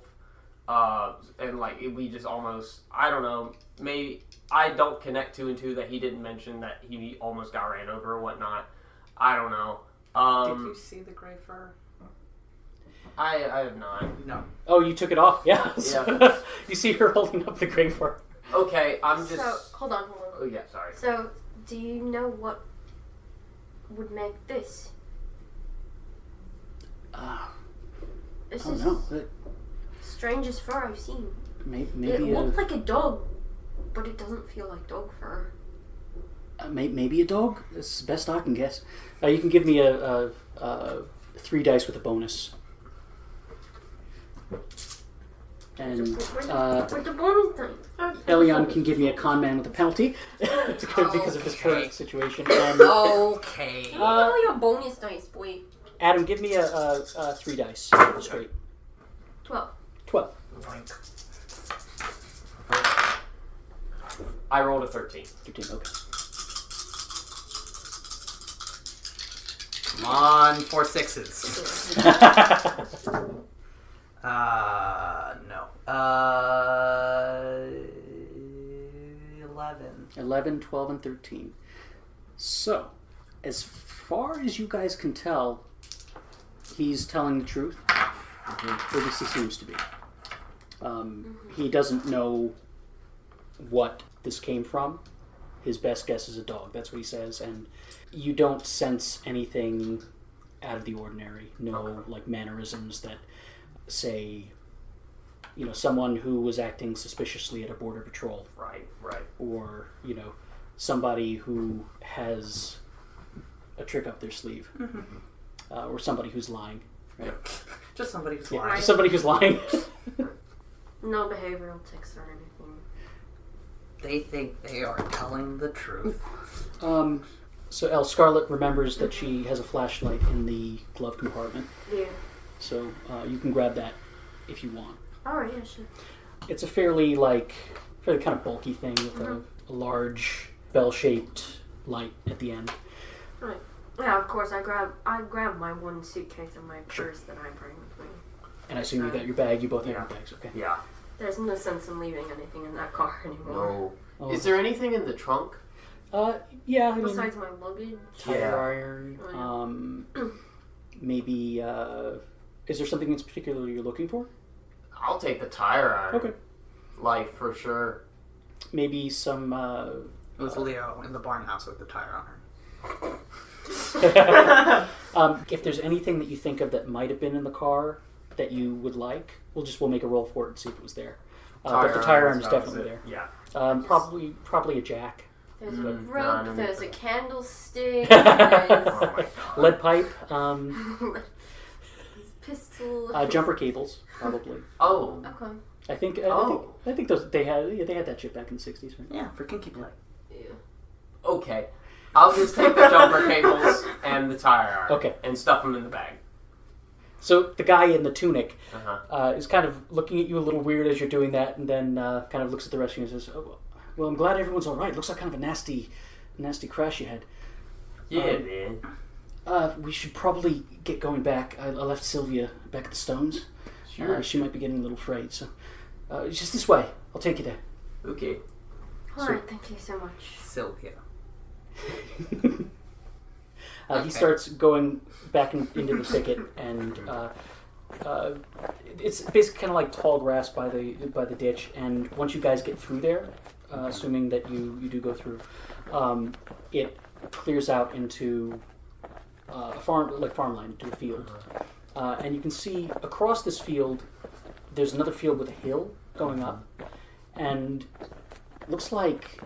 and like we just almost. I don't know. Maybe I don't connect 2 and 2 that he didn't mention that he almost got ran over or whatnot. I don't know. did you see the gray fur? I have not. No. Oh, you took it off? Yeah. Yeah. You see her holding up the gray fur. Okay, I'm just. So, hold on. Oh yeah, sorry. So, do you know what would make this? This I don't is know. strangest fur I've seen. Maybe It looked like a dog, but it doesn't feel like dog fur. maybe a dog. That's the best I can guess. You can give me a 3 dice with a bonus. And Where'd the bonus dice? Elion can give me a con man with a penalty because of his current situation. And Okay. Give me all your bonus dice, boy. Adam, give me a 3 dice straight. 12. 12. I rolled a 13. 13. Okay. Come on, 4 6s. No. 11. 11, 12, and 13. So, as far as you guys can tell, he's telling the truth. Or at least he seems to be. He doesn't know what this came from. His best guess is a dog. That's what he says. And you don't sense anything out of the ordinary. No, like, mannerisms that say, someone who was acting suspiciously at a border patrol. Right. Or, somebody who has a trick up their sleeve. Or somebody who's lying. Right? Just somebody who's Yeah, lying. just somebody who's lying. No behavioral tics or anything. They think they are telling the truth. So Elle, Scarlette remembers that she has a flashlight in the glove compartment. Yeah. So you can grab that if you want. Alright, yeah, sure. It's a fairly kind of bulky thing with a large bell-shaped light at the end. Right. Yeah, of course, I grab my one suitcase and my purse that I bring with me. And I assume you got your bag. You both have your bags. Okay. Yeah. There's no sense in leaving anything in that car anymore. No. Oh. Is there anything in the trunk? Yeah. I mean, Besides my luggage. tire iron. Oh, yeah. Maybe. Is there something in particular you're looking for? I'll take the tire iron. Okay. Like, for sure. Maybe some. It was Leo in the barn house with the tire iron. If there's anything that you think of that might have been in the car that you would like, we'll make a roll for it and see if it was there. But the tire iron is definitely there. Yeah. Probably a jack. There's a no, rope, there's a candlestick, Oh there's my god. Lead pipe, pistol. jumper cables, probably. Oh. Okay. I think those they had that shit back in the 60s, right? Yeah, for kinky play. Yeah. Okay. I'll just take the jumper cables and the tire iron. Okay. And stuff them in the bag. So the guy in the tunic Uh-huh. is kind of looking at you a little weird as you're doing that, and then kind of looks at the rest of you and says, "Oh, well, I'm glad everyone's all right. Looks like kind of a nasty crash you had. Yeah, man. We should probably get going back. I left Sylvia back at the Stones. Sure. She might be getting a little frayed, so just this way. I'll take you there." Okay. Alright, thank you so much. Sylvia. He starts going back into the thicket, and it's basically kind of like tall grass by the ditch. And once you guys get through there, assuming that you do go through, it clears out into a farmland, into a field, and you can see across this field. There's another field with a hill going up, and it looks like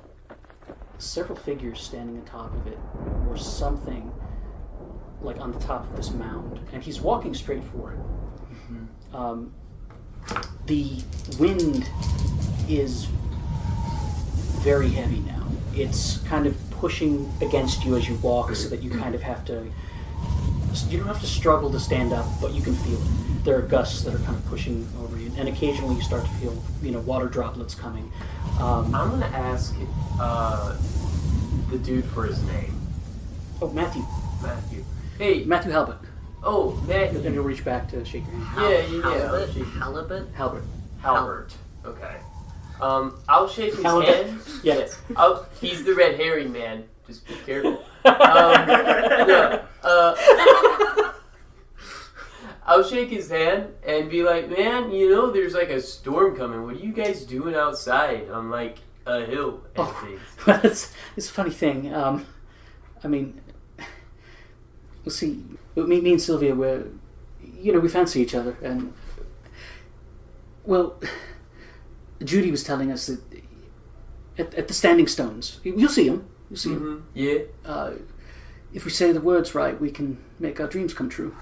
several figures standing on top of it, or something, like on the top of this mound. And he's walking straight for it. The wind is very heavy now. It's kind of pushing against you as you walk, so that you kind of have to... You don't have to struggle to stand up, but you can feel it. There are gusts that are kind of pushing over you, and occasionally you start to feel, water droplets coming. I'm going to ask the dude for his name. Oh, Matthew. Hey. Matthew Halbert. Oh, Matthew. And you'll reach back to shake your hand. Halbert. Okay. I'll shake his Halbert. hand. Yes. He's the red hairy man. Just be careful. I'll shake his hand and be like, man, there's like a storm coming. What are you guys doing outside on like a hill and things? Well, it's a funny thing. I mean, we'll see. Me and Sylvia, we fancy each other, and well, Judy was telling us that at the Standing Stones, you'll see him. You'll see him. Yeah. If we say the words right, we can make our dreams come true.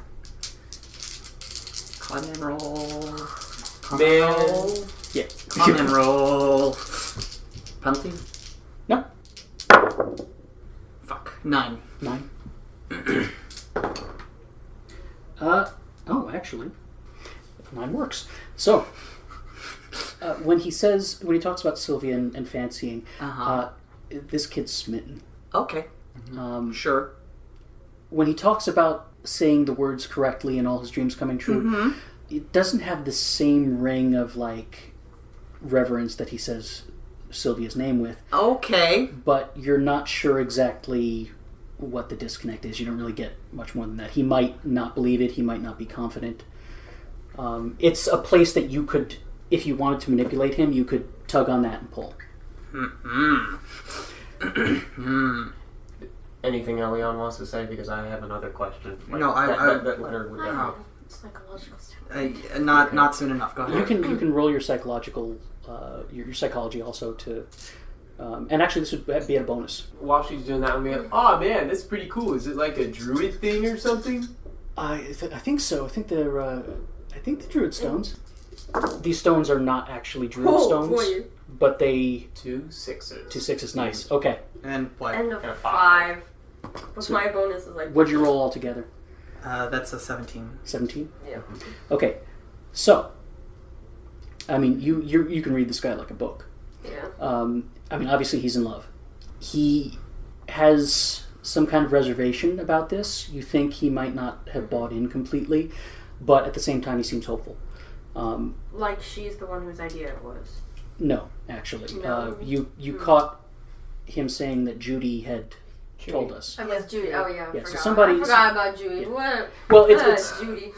Come and roll. Yeah. Come and roll. Penalty? No. Fuck. 9. 9. Actually, 9 works. So, when he talks about Sylvia and fancying, this kid's smitten. Okay. Sure. When he talks about saying the words correctly and all his dreams coming true, it doesn't have the same ring of like reverence that he says Sylvia's name with. Okay. But you're not sure exactly what the disconnect is. You don't really get much more than that. He might not believe it. He might not be confident. It's a place that you could, if you wanted to manipulate him, you could tug on that and pull. Anything Elion wants to say? Because I have another question. That Leonard would have. Psychological stuff. Not soon enough. Go ahead. You can roll your psychological, your psychology also to, and actually this would be a bonus. While she's doing that, I'm like, oh man, that's pretty cool. Is it like a druid thing or something? I think so. I think they're the druid stones. These stones are not actually druid stones, but they 2 6s. 2 6s. Nice. Okay. And what? And a 5. But So my bonus is like. What'd you roll all together? That's a 17. 17. Yeah. Okay. So, I mean, you can read this guy like a book. Yeah. I mean, obviously he's in love. He has some kind of reservation about this. You think he might not have bought in completely, but at the same time he seems hopeful. Like she's the one whose idea it was. No, actually. No. You caught him saying that Judy had told us. I was Judy. Oh yeah, Yeah, I so forgot. somebody- I forgot about Judy. What? Well, it's Judy.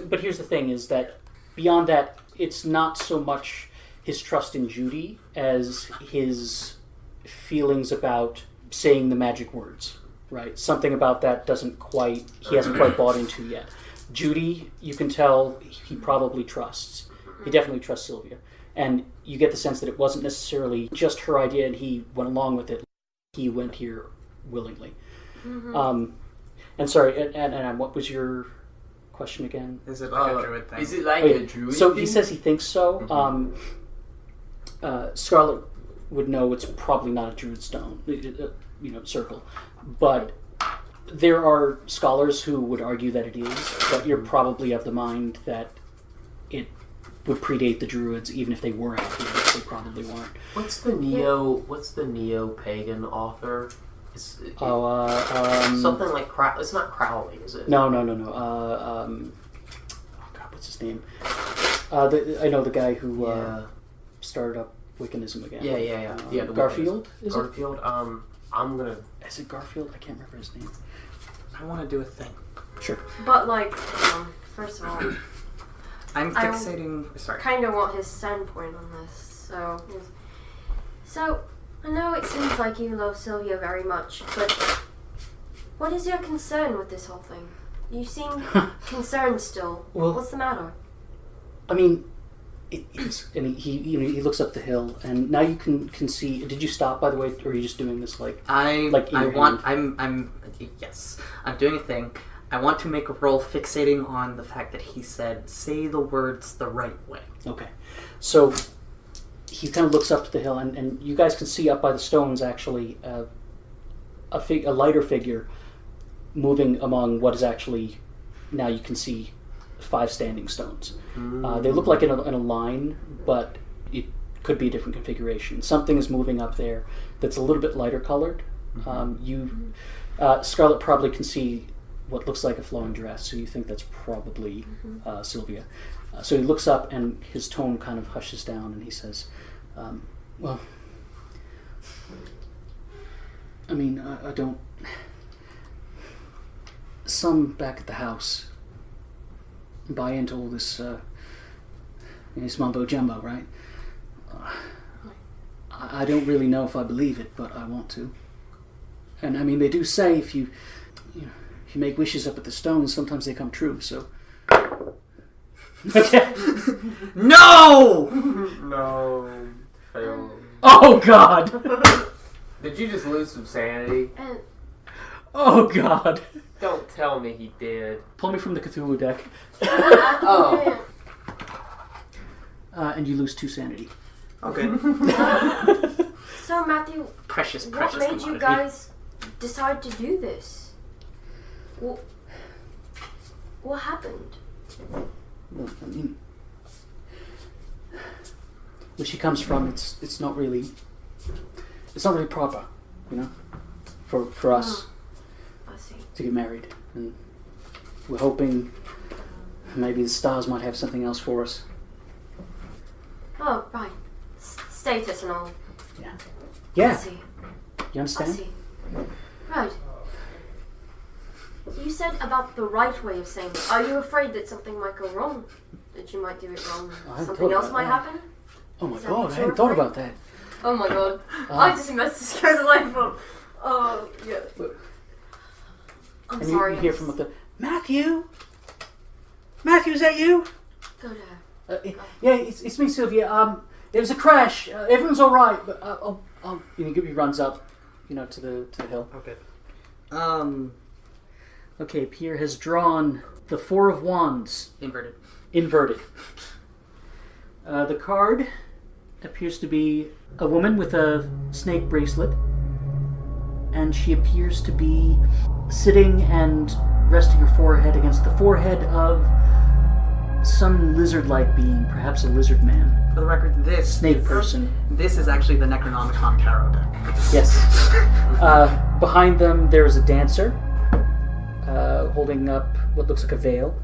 but here's the thing: is that beyond that, it's not so much his trust in Judy as his feelings about saying the magic words. Right? Something about that he hasn't quite bought into yet. Judy, you can tell he probably trusts. He definitely trusts Sylvia. And you get the sense that it wasn't necessarily just her idea and he went along with it. He went here willingly. And sorry, and what was your question again? Is it like a druid thing? Is it like a druid So thing? he says he thinks so. Scarlette would know it's probably not a druid stone, circle. But there are scholars who would argue that it is, but you're probably of the mind that it would predate the druids, even if they were out here. They probably weren't. What's the neo-pagan author? Something like it's not Crowley, is it? No. Oh God, what's his name? I know the guy who started up Wiccanism again. Yeah. The Garfield, is it? Garfield. I'm gonna. Is it Garfield? I can't remember his name. I want to do a thing. Sure. But like, first of all, I'm fixating. Sorry. kind of want his standpoint on this. So I know it seems like you love Sylvia very much, but what is your concern with this whole thing? You seem concerned still. Well- What's the matter? I mean, and he looks up the hill, and now you can see. Did you stop, by the way, or are you just doing this like in your hand? Yes, I'm doing a thing. I want to make a roll fixating on the fact that he said, say the words the right way. Okay, so he kind of looks up to the hill, and you guys can see up by the stones actually a lighter figure moving among what is actually, now you can see 5 standing stones. They look like in a line, but it could be a different configuration. Something is moving up there that's a little bit lighter colored. Scarlette probably can see what looks like a flowing dress, so you think that's probably Sylvia. So he looks up, and his tone kind of hushes down, and he says, well, I mean, I don't... Some back at the house buy into all this mumbo-jumbo, right? I don't really know if I believe it, but I want to. And I mean, they do say if you make wishes up at the stones, sometimes they come true, so... Okay. No! No. Fail. Oh, God! Did you just lose some sanity? Oh, God! Don't tell me he did. Pull me from the Cthulhu deck. Oh. And you lose 2 sanity. Okay. So Matthew, precious what made commodity. you guys decide to do this? What happened? Well, I mean, where she comes from, it's not really proper, you know, for us I see. to get married, and we're hoping maybe the stars might have something else for us. Oh, right. Status and all. I Yeah, see. you I understand? see. Right. You said about the right way of saying it. Are you afraid that something might go wrong? That you might do it wrong? I hadn't Something thought else about might that. happen? Oh my Is that God, what I you're hadn't thought afraid? about that. Oh my God. I just messed this guy's life up. Oh, yeah. I'm And sorry. you hear from up there, Matthew, is that you? Go to her. Yeah, it's me, Sylvia. There was a crash. Everyone's all right, but he runs up, to the hill. Okay. Okay, Pierre has drawn the 4 of Wands. Inverted. The card appears to be a woman with a snake bracelet, and she appears to be sitting and resting her forehead against the forehead of some lizard-like being, perhaps a lizard man. For the record, this Snake person. This is actually the Necronomicon tarot deck. Yes. Behind them, there is a dancer holding up what looks like a veil.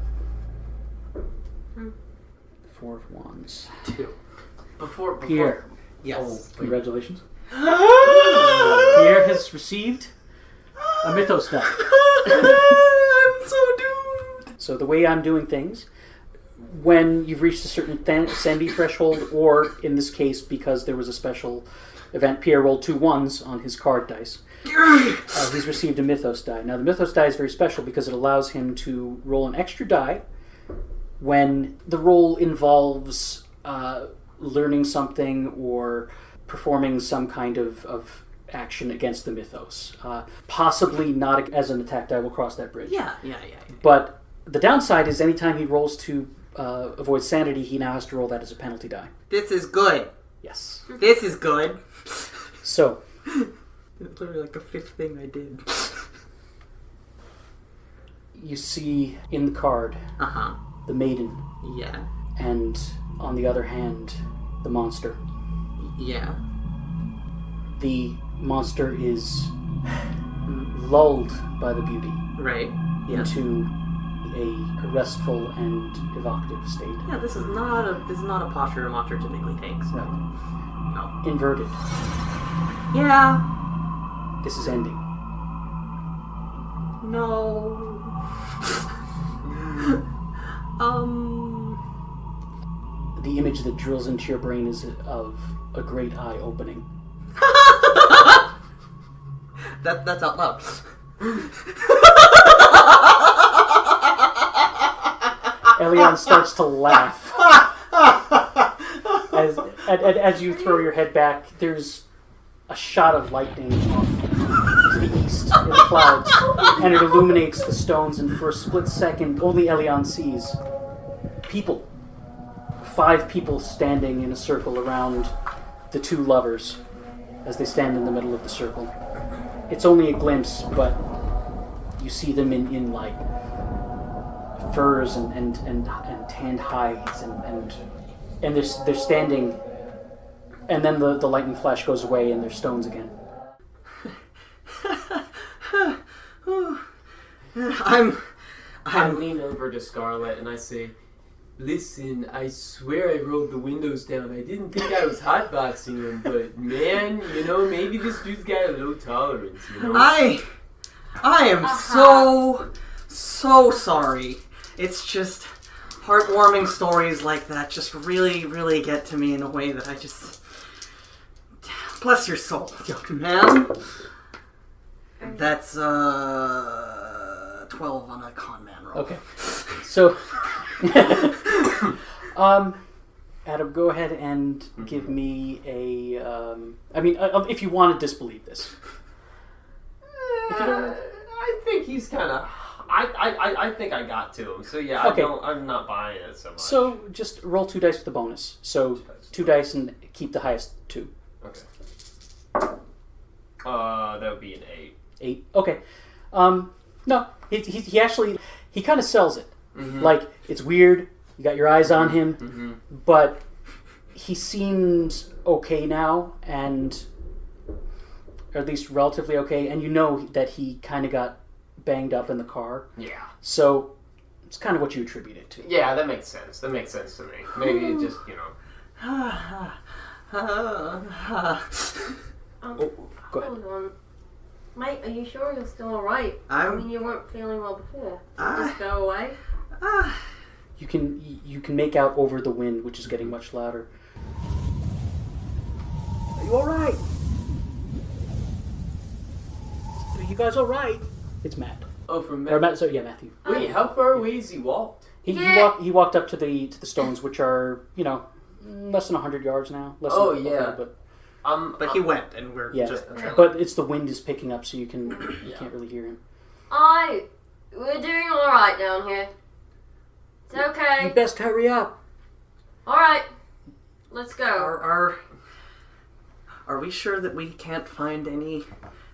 4 of Wands. 2. Before Pierre. Yes. Congratulations. Pierre has received a Mythos die. I'm so doomed. So the way I'm doing things, when you've reached a certain sanity threshold, or in this case, because there was a special event, Pierre rolled 2 ones on his card dice. He's received a Mythos die. Now, the Mythos die is very special because it allows him to roll an extra die when the roll involves learning something or performing some kind of action against the Mythos. Possibly not as an attack die. We'll cross that bridge. Yeah. But the downside is anytime he rolls to avoid sanity, he now has to roll that as a penalty die. This is good. Yes. This is good. So, It's literally like the 5th thing I did. you see in the card the maiden, Yeah. and on the other hand, the monster. Yeah. The monster is lulled by the beauty Right. Yeah. into a restful and evocative state. Yeah, this is not a posture a monster typically takes. Right. No. inverted. Yeah. This is ending. No. The image that drills into your brain is of a great eye opening. That's out loud. Elion starts to laugh. As you throw your head back, there's a shot of lightning off to the east in the clouds, and it illuminates the stones, and for a split second, only Elion sees people. 5 people standing in a circle around the 2 lovers as they stand in the middle of the circle. It's only a glimpse, but you see them in like furs and tanned hides and they're standing, and then the lightning flash goes away and they're stones again. I lean over to Scarlette and I say, "Listen, I swear I rolled the windows down. I didn't think I was hotboxing him, but man, maybe this dude's got a low tolerance, I am so sorry. It's just heartwarming stories like that just really, really get to me in a way that I just... Bless your soul, young man. That's 12 on a con man roll. Okay. So Adam, go ahead and give me a if you want to disbelieve this. If you don't... I think he's kind of... I think I got to him. So yeah, Okay. I'm not buying it so much. So just roll 2 dice with the bonus. So 2 dice and keep the highest 2. Okay. That would be an 8. 8. Okay. No, he actually kind of sells it. Mm-hmm. Like, it's weird. You got your eyes on him, Mm-hmm. but he seems okay now, or at least relatively okay. And you know that he kind of got banged up in the car. Yeah. So it's kind of what you attribute it to. Yeah, that makes sense. That makes sense to me. Maybe it just, Go ahead. Hold on. Mate, are you sure you're still alright? I mean, you weren't feeling well before. Did you just go away? You can make out over the wind, which is getting much louder. Are you all right? Are you guys all right? It's Matt. Oh, from Or Matt. Matt. Matthew. Wait, how far away has he walked? He walked up to the stones, which are less than 100 yards now. Less Oh, than yeah. But he went, and we're just... But it's the wind is picking up, so you can't really hear him. We're doing alright down here. It's okay. You best hurry up. Alright. Let's go. Are we sure that we can't find any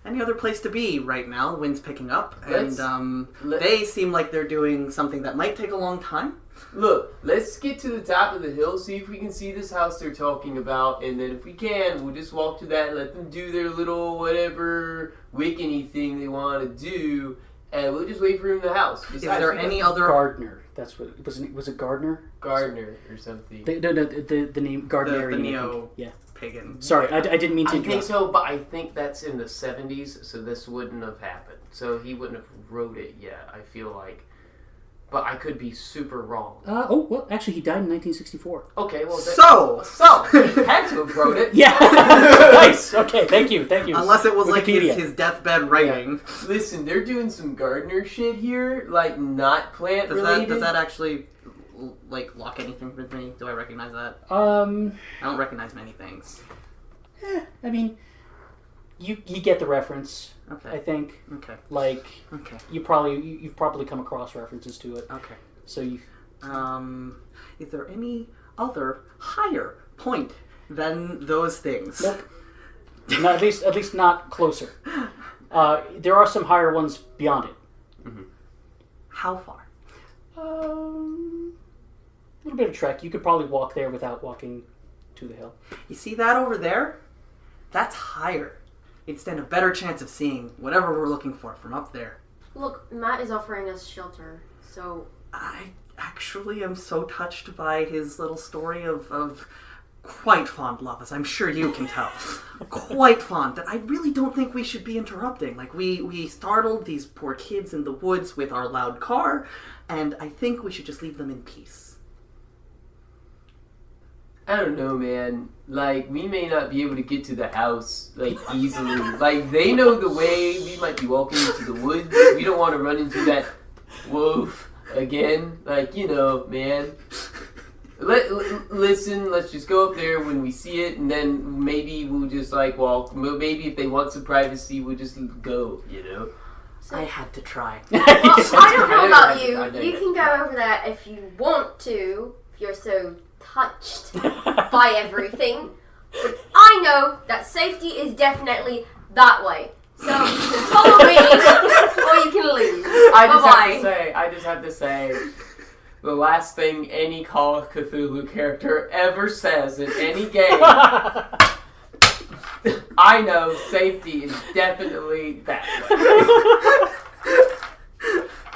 other place to be right now? The wind's picking up, and they seem like they're doing something that might take a long time. Look, let's get to the top of the hill, see if we can see this house they're talking about, and then if we can, we'll just walk to that and let them do their little whatever Wiccan-y thing they want to do, and we'll just wait for him in the house. Is there any other... Gardner. That's what was it. Gardner? Gardner or something. The name Gardner. The neo... Yeah. Pagan. Sorry, I didn't mean to interrupt. I think so, but I think that's in the 70s, so this wouldn't have happened. So he wouldn't have wrote it yet, I feel like. But I could be super wrong. Well, actually, he died in 1964. Okay, well... So he had to have wrote it. Yeah! Nice! Okay, thank you. Unless it was like Wikipedia. his deathbed writing. Yeah. Listen, they're doing some gardener shit here, like not plant related. Does that actually like lock anything with me? Do I recognize that? I don't recognize many things. I mean, you get the reference. Okay. I think. Okay. Like, okay. You've probably come across references to it. Okay. So you. Is there any other higher point than those things? Nope. At least not closer. There are some higher ones beyond it. Mm-hmm. How far? A little bit of trek. You could probably walk there without walking to the hill. You see that over there? That's higher. You'd stand a better chance of seeing whatever we're looking for from up there. Look, Matt is offering us shelter, so... I actually am so touched by his little story of quite fond, love, as I'm sure you can tell. Quite fond, that I really don't think we should be interrupting. Like, we startled these poor kids in the woods with our loud car, and I think we should just leave them in peace. I don't know, man. Like, we may not be able to get to the house, like, easily. Like, they know the way. We might be walking into the woods. We don't want to run into that wolf again. Like, you know, man. Listen, let's just go up there when we see it, and then maybe we'll just, like, walk. Maybe if they want some privacy, we'll just go, you know? I had to try. Well, I don't know about I you. know You that. can go over there if you want to, if you're so touched by everything. But I know that safety is definitely that way. So you can follow me, or you can leave. I just have to say, the last thing any Call of Cthulhu character ever says in any game, I know safety is definitely that way.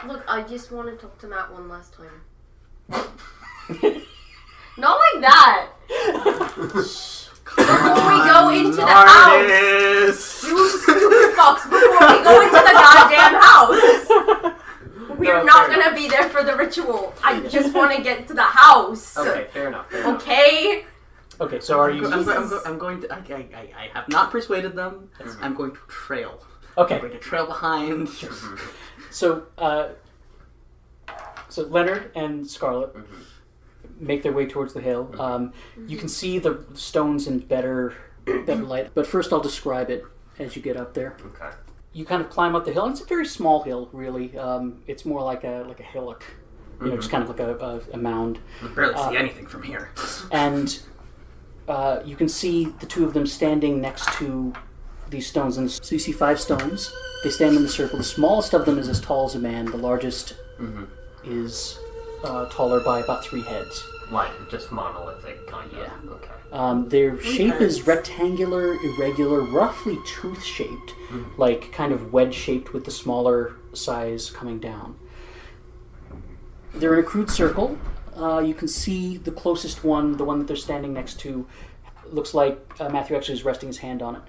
Look, I just want to talk to Matt one last time. Not like that. Before we go into the house, you stupid fox! Before we go into the goddamn house, we're not gonna be there for the ritual. I just want to get to the house. Okay, fair enough. Okay. Okay, so are you... I'm going to... I have not persuaded them. I'm going to trail. Okay. I'm going to trail behind. So Leonard and Scarlette make their way towards the hill. You can see the stones in better light. But first I'll describe it as you get up there. Okay. You kind of climb up the hill. It's a very small hill, really. It's more like a hillock. You know, just kind of like a mound. I can barely see anything from here. And you can see the two of them standing next to these stones. And so you see 5 stones. They stand in the circle. The smallest of them is as tall as a man. The largest is taller by about 3 heads. Like, just monolithic, kind of. Yeah. Okay. Their shape is rectangular, irregular, roughly tooth-shaped, like kind of wedge-shaped with the smaller size coming down. They're in a crude circle. You can see the closest one, the one that they're standing next to, looks like Matthew actually is resting his hand on it.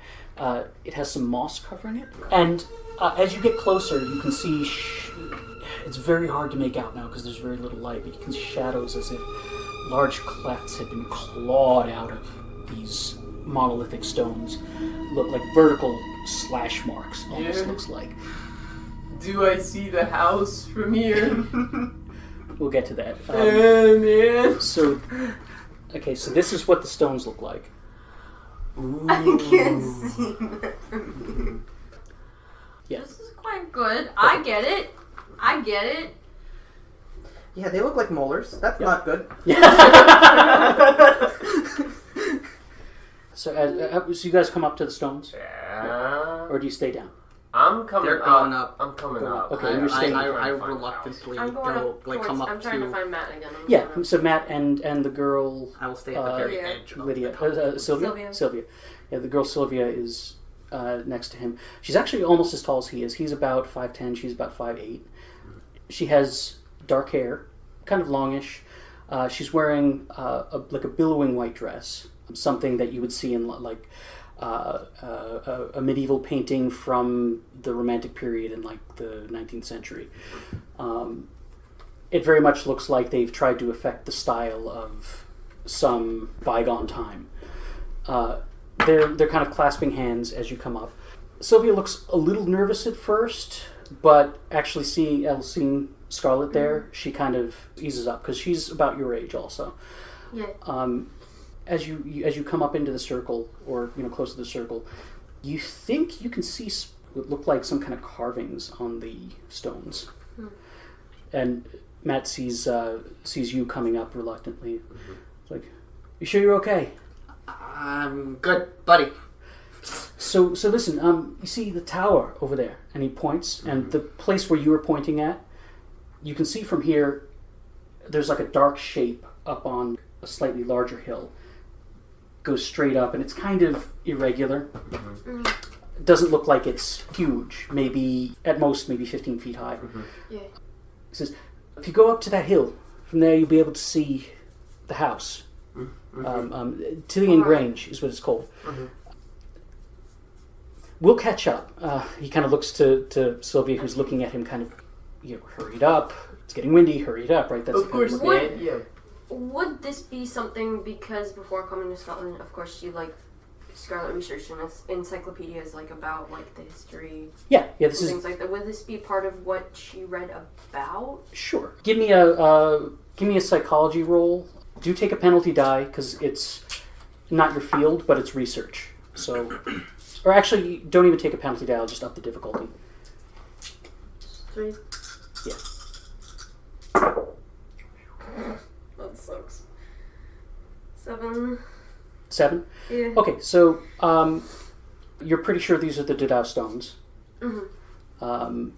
It has some moss covering it. And as you get closer, you can see... it's very hard to make out now because there's very little light, but you can see shadows as if large clefts had been clawed out of these monolithic stones. Look like vertical slash marks, almost looks like. Do I see the house from here? We'll get to that. Man. So this is what the stones look like. Ooh. I can see that from here. Yeah. This is quite good. I get it. Yeah, they look like molars. That's not good. So you guys come up to the stones? Yeah. Or do you stay down? I'm coming They're going up. I'm coming up. Okay, you're staying. I reluctantly I'm going go, up like, towards, come up I'm trying to find Matt again. Yeah, so Matt and the girl... I will stay at the very edge of Lydia. the top. Sylvia. Yeah, the girl Sylvia is next to him. She's actually almost as tall as he is. He's about 5'10", she's about 5'8". She has dark hair, kind of longish. She's wearing a billowing white dress, something that you would see in like a medieval painting from the Romantic period in like the 19th century. It very much looks like they've tried to affect the style of some bygone time. They're kind of clasping hands as you come up. Sylvia looks a little nervous at first, but actually seeing Scarlette there, she kind of eases up because she's about your age also. Yeah. As you come up into the circle, or close to the circle, you think you can see what look like some kind of carvings on the stones. And Matt sees you coming up reluctantly. It's like, you sure you're okay? I'm good, buddy. So listen, you see the tower over there, and he points, and the place where you were pointing at, you can see from here, there's like a dark shape up on a slightly larger hill. Goes straight up, and it's kind of irregular. It doesn't look like it's huge. Maybe, at most, maybe 15 feet high. Yeah. He says, if you go up to that hill, from there you'll be able to see the house. Tillian Grange is what it's called. We'll catch up. He kind of looks to Sylvia, who's looking at him kind of, hurried up. It's getting windy, hurried up, right? That's of course, man. Yeah. Would this be something, because before coming to Scotland, of course, she, Scarlette researched in encyclopedias, about, the history this is... things like that. Would this be part of what she read about? Sure. Give me a psychology roll. Do take a penalty die, because it's not your field, but it's research. So... Or actually, don't even take a penalty die, I'll just up the difficulty. 3. Yeah. That sucks. 7. 7? Yeah. Okay, so you're pretty sure these are the Didao stones. Mm-hmm.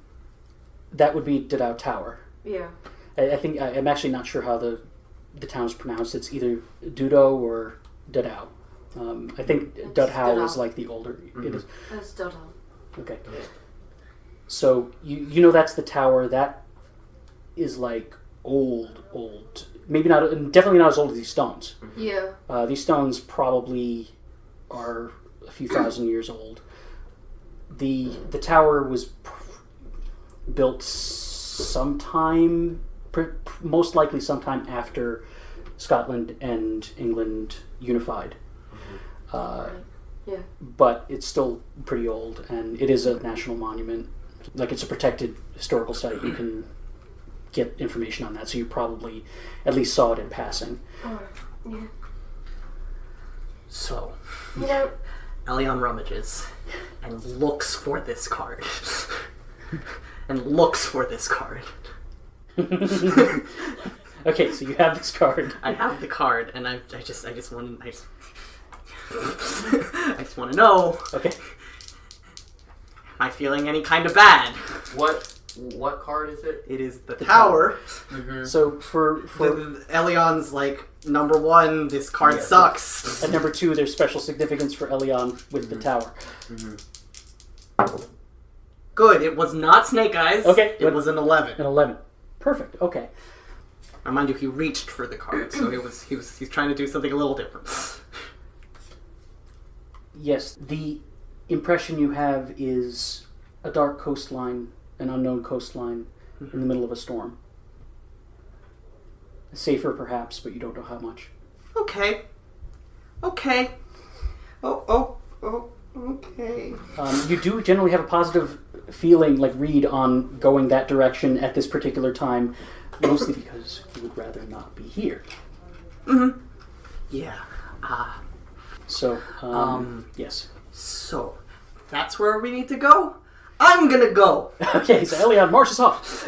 That would be Didao Tower. Yeah. I think, I'm actually not sure how the town's pronounced. It's either Dudo or Didao. I think Dudhow is the older. Mm-hmm. It is. That's Dudhow. Okay. So you know that's the tower. That is old. Maybe not. Definitely not as old as these stones. Yeah. These stones probably are a few thousand years old. The tower was built sometime, most likely sometime after Scotland and England unified. Yeah. But it's still pretty old, and it is a national monument. It's a protected historical site. You can get information on that, so you probably at least saw it in passing. Yeah. So, Elion rummages and looks for this card. Okay, so you have this card. I have the card, and I just want to know. Okay. Am I feeling any kind of bad? What card is it? It is the tower. Mm-hmm. So for Elion's number 1, this card sucks. At number 2, there's special significance for Elion with the tower. Mm-hmm. Good. It was not Snake Eyes. Okay. It was an 11. An 11. Perfect. Okay. Now, mind you, he reached for the card, so he's trying to do something a little different. Yes, the impression you have is a dark coastline, an unknown coastline in the middle of a storm. Safer, perhaps, but you don't know how much. Okay. Oh, okay. You do generally have a positive feeling, read on going that direction at this particular time, mostly because you would rather not be here. Mm-hmm. Yeah. So, yes. So, that's where we need to go? I'm gonna go! Okay, so Elion marches off.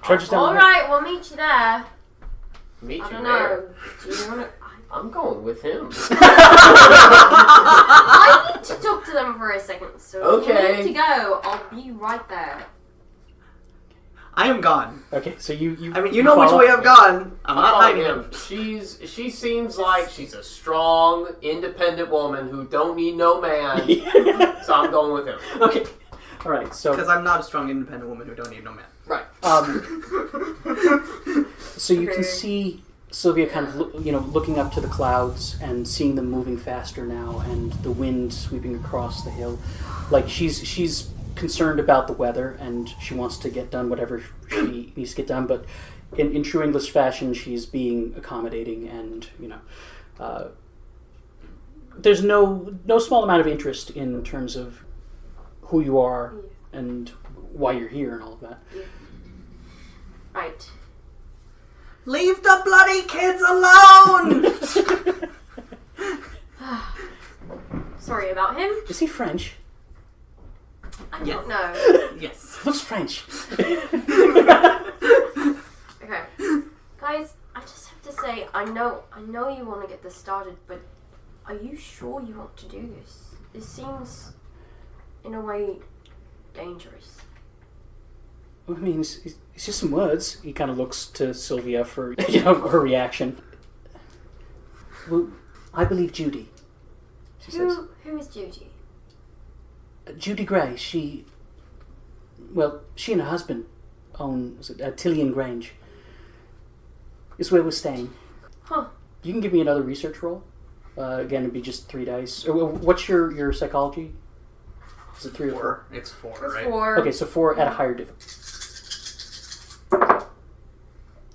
Trudges down. Alright, we'll meet you there. Meet I you don't there. know. Do you want to... I'm going with him. I need to talk to them for a second, so Okay. you need to go. I'll be right there. I am gone. Okay, so you you know which way I've gone. I'm not hiding him. him. She seems like she's a strong, independent woman who don't need no man. So I'm going with him. Okay. All right. So because I'm not a strong, independent woman who don't need no man. Right. So you can see Sylvia kind of looking up to the clouds and seeing them moving faster now, and the wind sweeping across the hill. She's concerned about the weather, and she wants to get done whatever she needs to get done, but in true English fashion, she's being accommodating, and there's no small amount of interest in terms of who you are and why you're here and all of that. Yeah. Right. Leave the bloody kids alone! Sorry about him. Is he French? I don't know. Yes. Looks French. Okay. Guys, I just have to say, I know you want to get this started, but are you sure you want to do this? This seems, in a way, dangerous. I mean, it's just some words. He kind of looks to Sylvia for her reaction. Well, I believe Judy. She says. Who is Judy? Judy Gray. She and her husband own Tillian Grange. Is where we're staying. Huh. You can give me another research roll. Again, it'd be just 3 dice. What's your psychology? Is it 3 or 4? It's 4, It's right? 4. Okay, so 4 at a higher difficulty.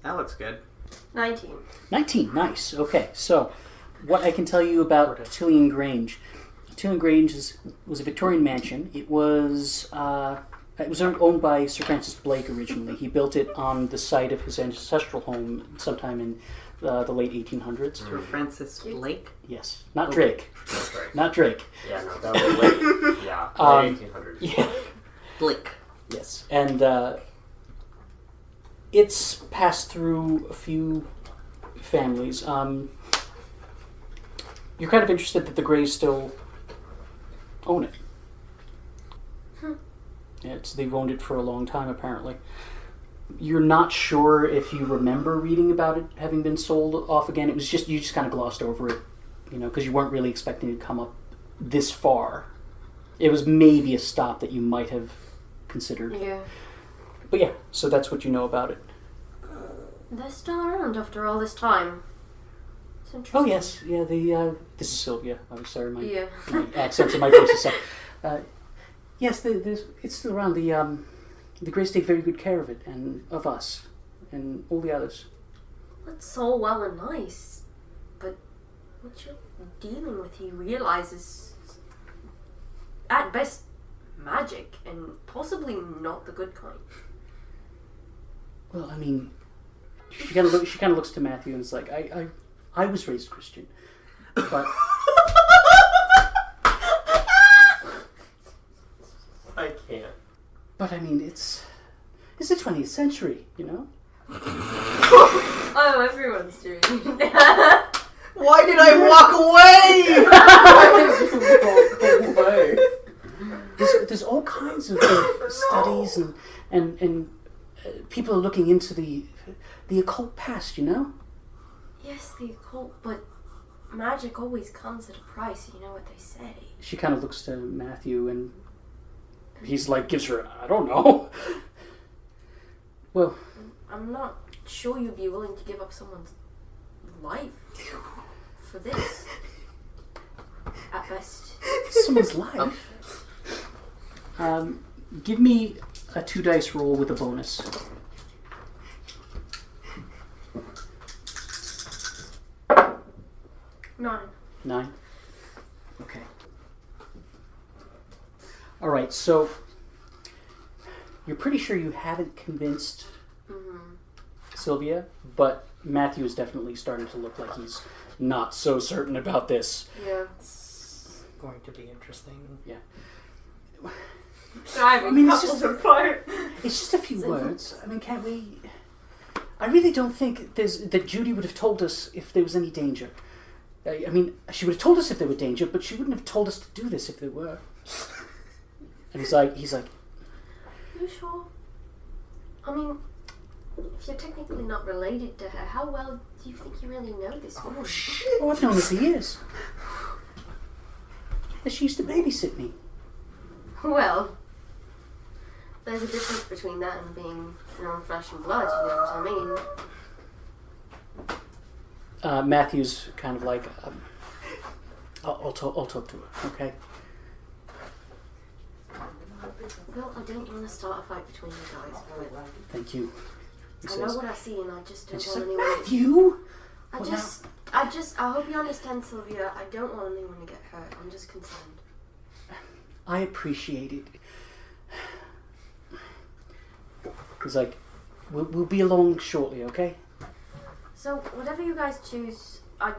That looks good. 19. 19, nice. Okay, so what I can tell you about Tillian Grange. Tillian Grange was a Victorian mansion. It was owned by Sir Francis Blake originally. He built it on the site of his ancestral home sometime in the late 1800s. Sir Francis Blake? Yes, not Drake. That's right. Not Drake. Yeah, no, that was late. Yeah, late 1800s. Yeah. Blake. Yes, and it's passed through a few families. You're kind of interested that the Greys still own it. Yeah, they've owned it for a long time, apparently. You're not sure if you remember reading about it having been sold off again. It was just you just kind of glossed over it, because you weren't really expecting it to come up this far. It was maybe a stop that you might have considered. Yeah. But yeah, so that's what you know about it. They're still around after all this time. It's interesting. Oh yes, yeah. This is Sylvia. I'm sorry, my accents and my voice is set. Yes, it's still around. The Greys take very good care of it and of us and all the others. That's all well and nice, but what you're dealing with, you realize, is at best magic and possibly not the good kind. Well, I mean, she kind of looks to Matthew and is like, I was raised Christian, but I can't. but I mean, it's the 20th century, Oh, everyone's doing it. Why did I walk away? There's all kinds of studies and people are looking into the occult past, Yes, the occult, but magic always comes at a price, you know what they say. She kind of looks to Matthew and he's like, gives her, I don't know. Well, I'm not sure you'd be willing to give up someone's life for this. At best. Someone's life? Give me a 2 dice roll with a bonus. 9. Okay. Alright, so you're pretty sure you haven't convinced Sylvia, but Matthew is definitely starting to look like he's not so certain about this. Yeah. It's going to be interesting. Yeah. I mean, it's just a few words. I mean, can't we... I really don't think that Judy would have told us if there was any danger. I mean, she would have told us if there were danger, but she wouldn't have told us to do this if there were. And he's like, you sure? I mean, if you're technically not related to her, how well do you think you really know this woman? Oh, shit. oh, I've known her for years. She used to babysit me. Well, there's a difference between that and being known flesh and blood, you know what I mean? Matthew's kind of like, I'll talk to her, okay? Well, I don't want to start a fight between you guys, but Thank you. I know what I see and I just don't She's want like, anyone... Matthew! I hope you understand, Sylvia, I don't want anyone to get hurt. I'm just concerned. I appreciate it. He's like, we'll be along shortly, okay? So, whatever you guys choose, I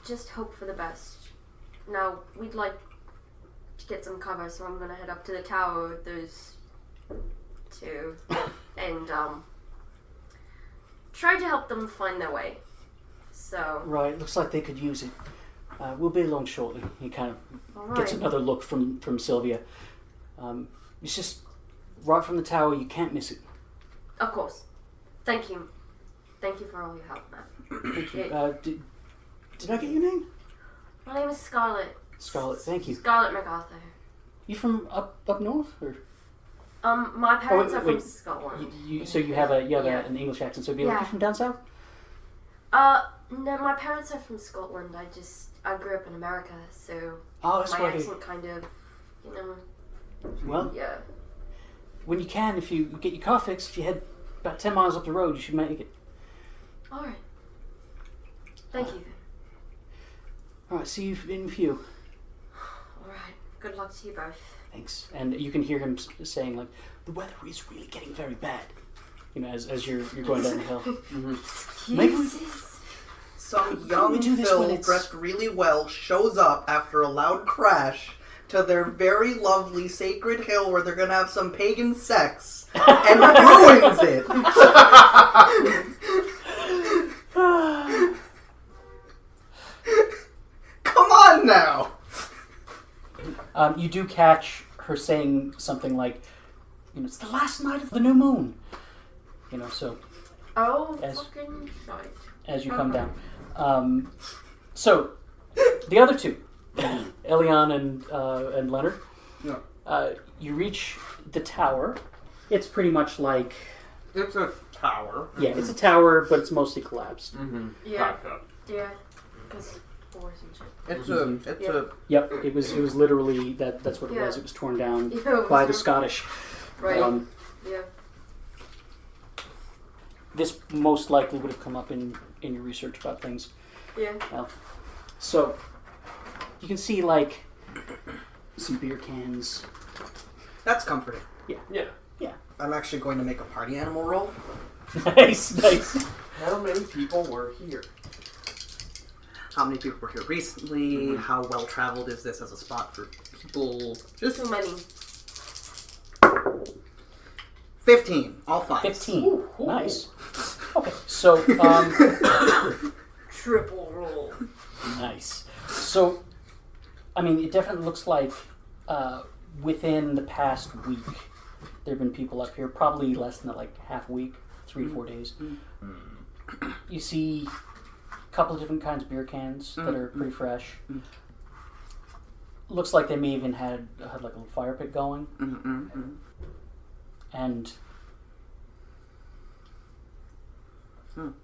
just hope for the best. Now, we'd like to get some cover, so I'm gonna head up to the tower with those two and try to help them find their way. So Right, looks like they could use it. We'll be along shortly. He kind of all gets right. another look from Sylvia. It's just right from the tower, you can't miss it. Of course. Thank you. Thank you for all your help, Matt. Thank you. Did I get your name? My name is Scarlette. Scarlette, thank you. Scarlette MacArthur. You from up north, or My parents are from wait. Scotland. so you have Yeah. an English accent? So it'd be like Yeah. you from down south? No, my parents are from Scotland. I grew up in America, so Oh, that's my why. accent kind of, Well, yeah. when you can, if you get your car fixed, if you head about 10 miles up the road, you should make it. All right. Thank you. All right, see you in a few. All right. Good luck to you both. Thanks. And you can hear him saying, like, the weather is really getting very bad. As you're going down the hill. Maybe we- Some we young do this Phil when it's- dressed really well shows up after a loud crash to their very lovely sacred hill where they're gonna have some pagan sex and ruins it. Come on now. You do catch her saying something like, it's the last night of the new moon. So Oh, As- fucking shite. as you come down. So, the other two, Elion and Leonard, you reach the tower. It's pretty much like, It's a tower. yeah, it's a tower, but it's mostly collapsed. Mm-hmm. Yeah. Yeah. Because floors and shit. It's a Yep, it was literally, that's what it Yeah. was. It was torn down Yeah, it was by the torn- Scottish. Right. Yeah. This most likely would have come up in your research about things. Yeah. So, you can see, like, some beer cans. That's comforting. Yeah. I'm actually going to make a party animal roll. Nice. How many people were here? How many people were here recently? How well traveled is this as a spot for people? Just Too many. 15. All five. 15. Ooh. Nice. Okay, so, Triple roll. nice. So, it definitely looks like within the past week, there have been people up here, probably less than half a week, 3 to 4 days. You see a couple of different kinds of beer cans that are pretty fresh. Looks like they may even had like a little fire pit going. And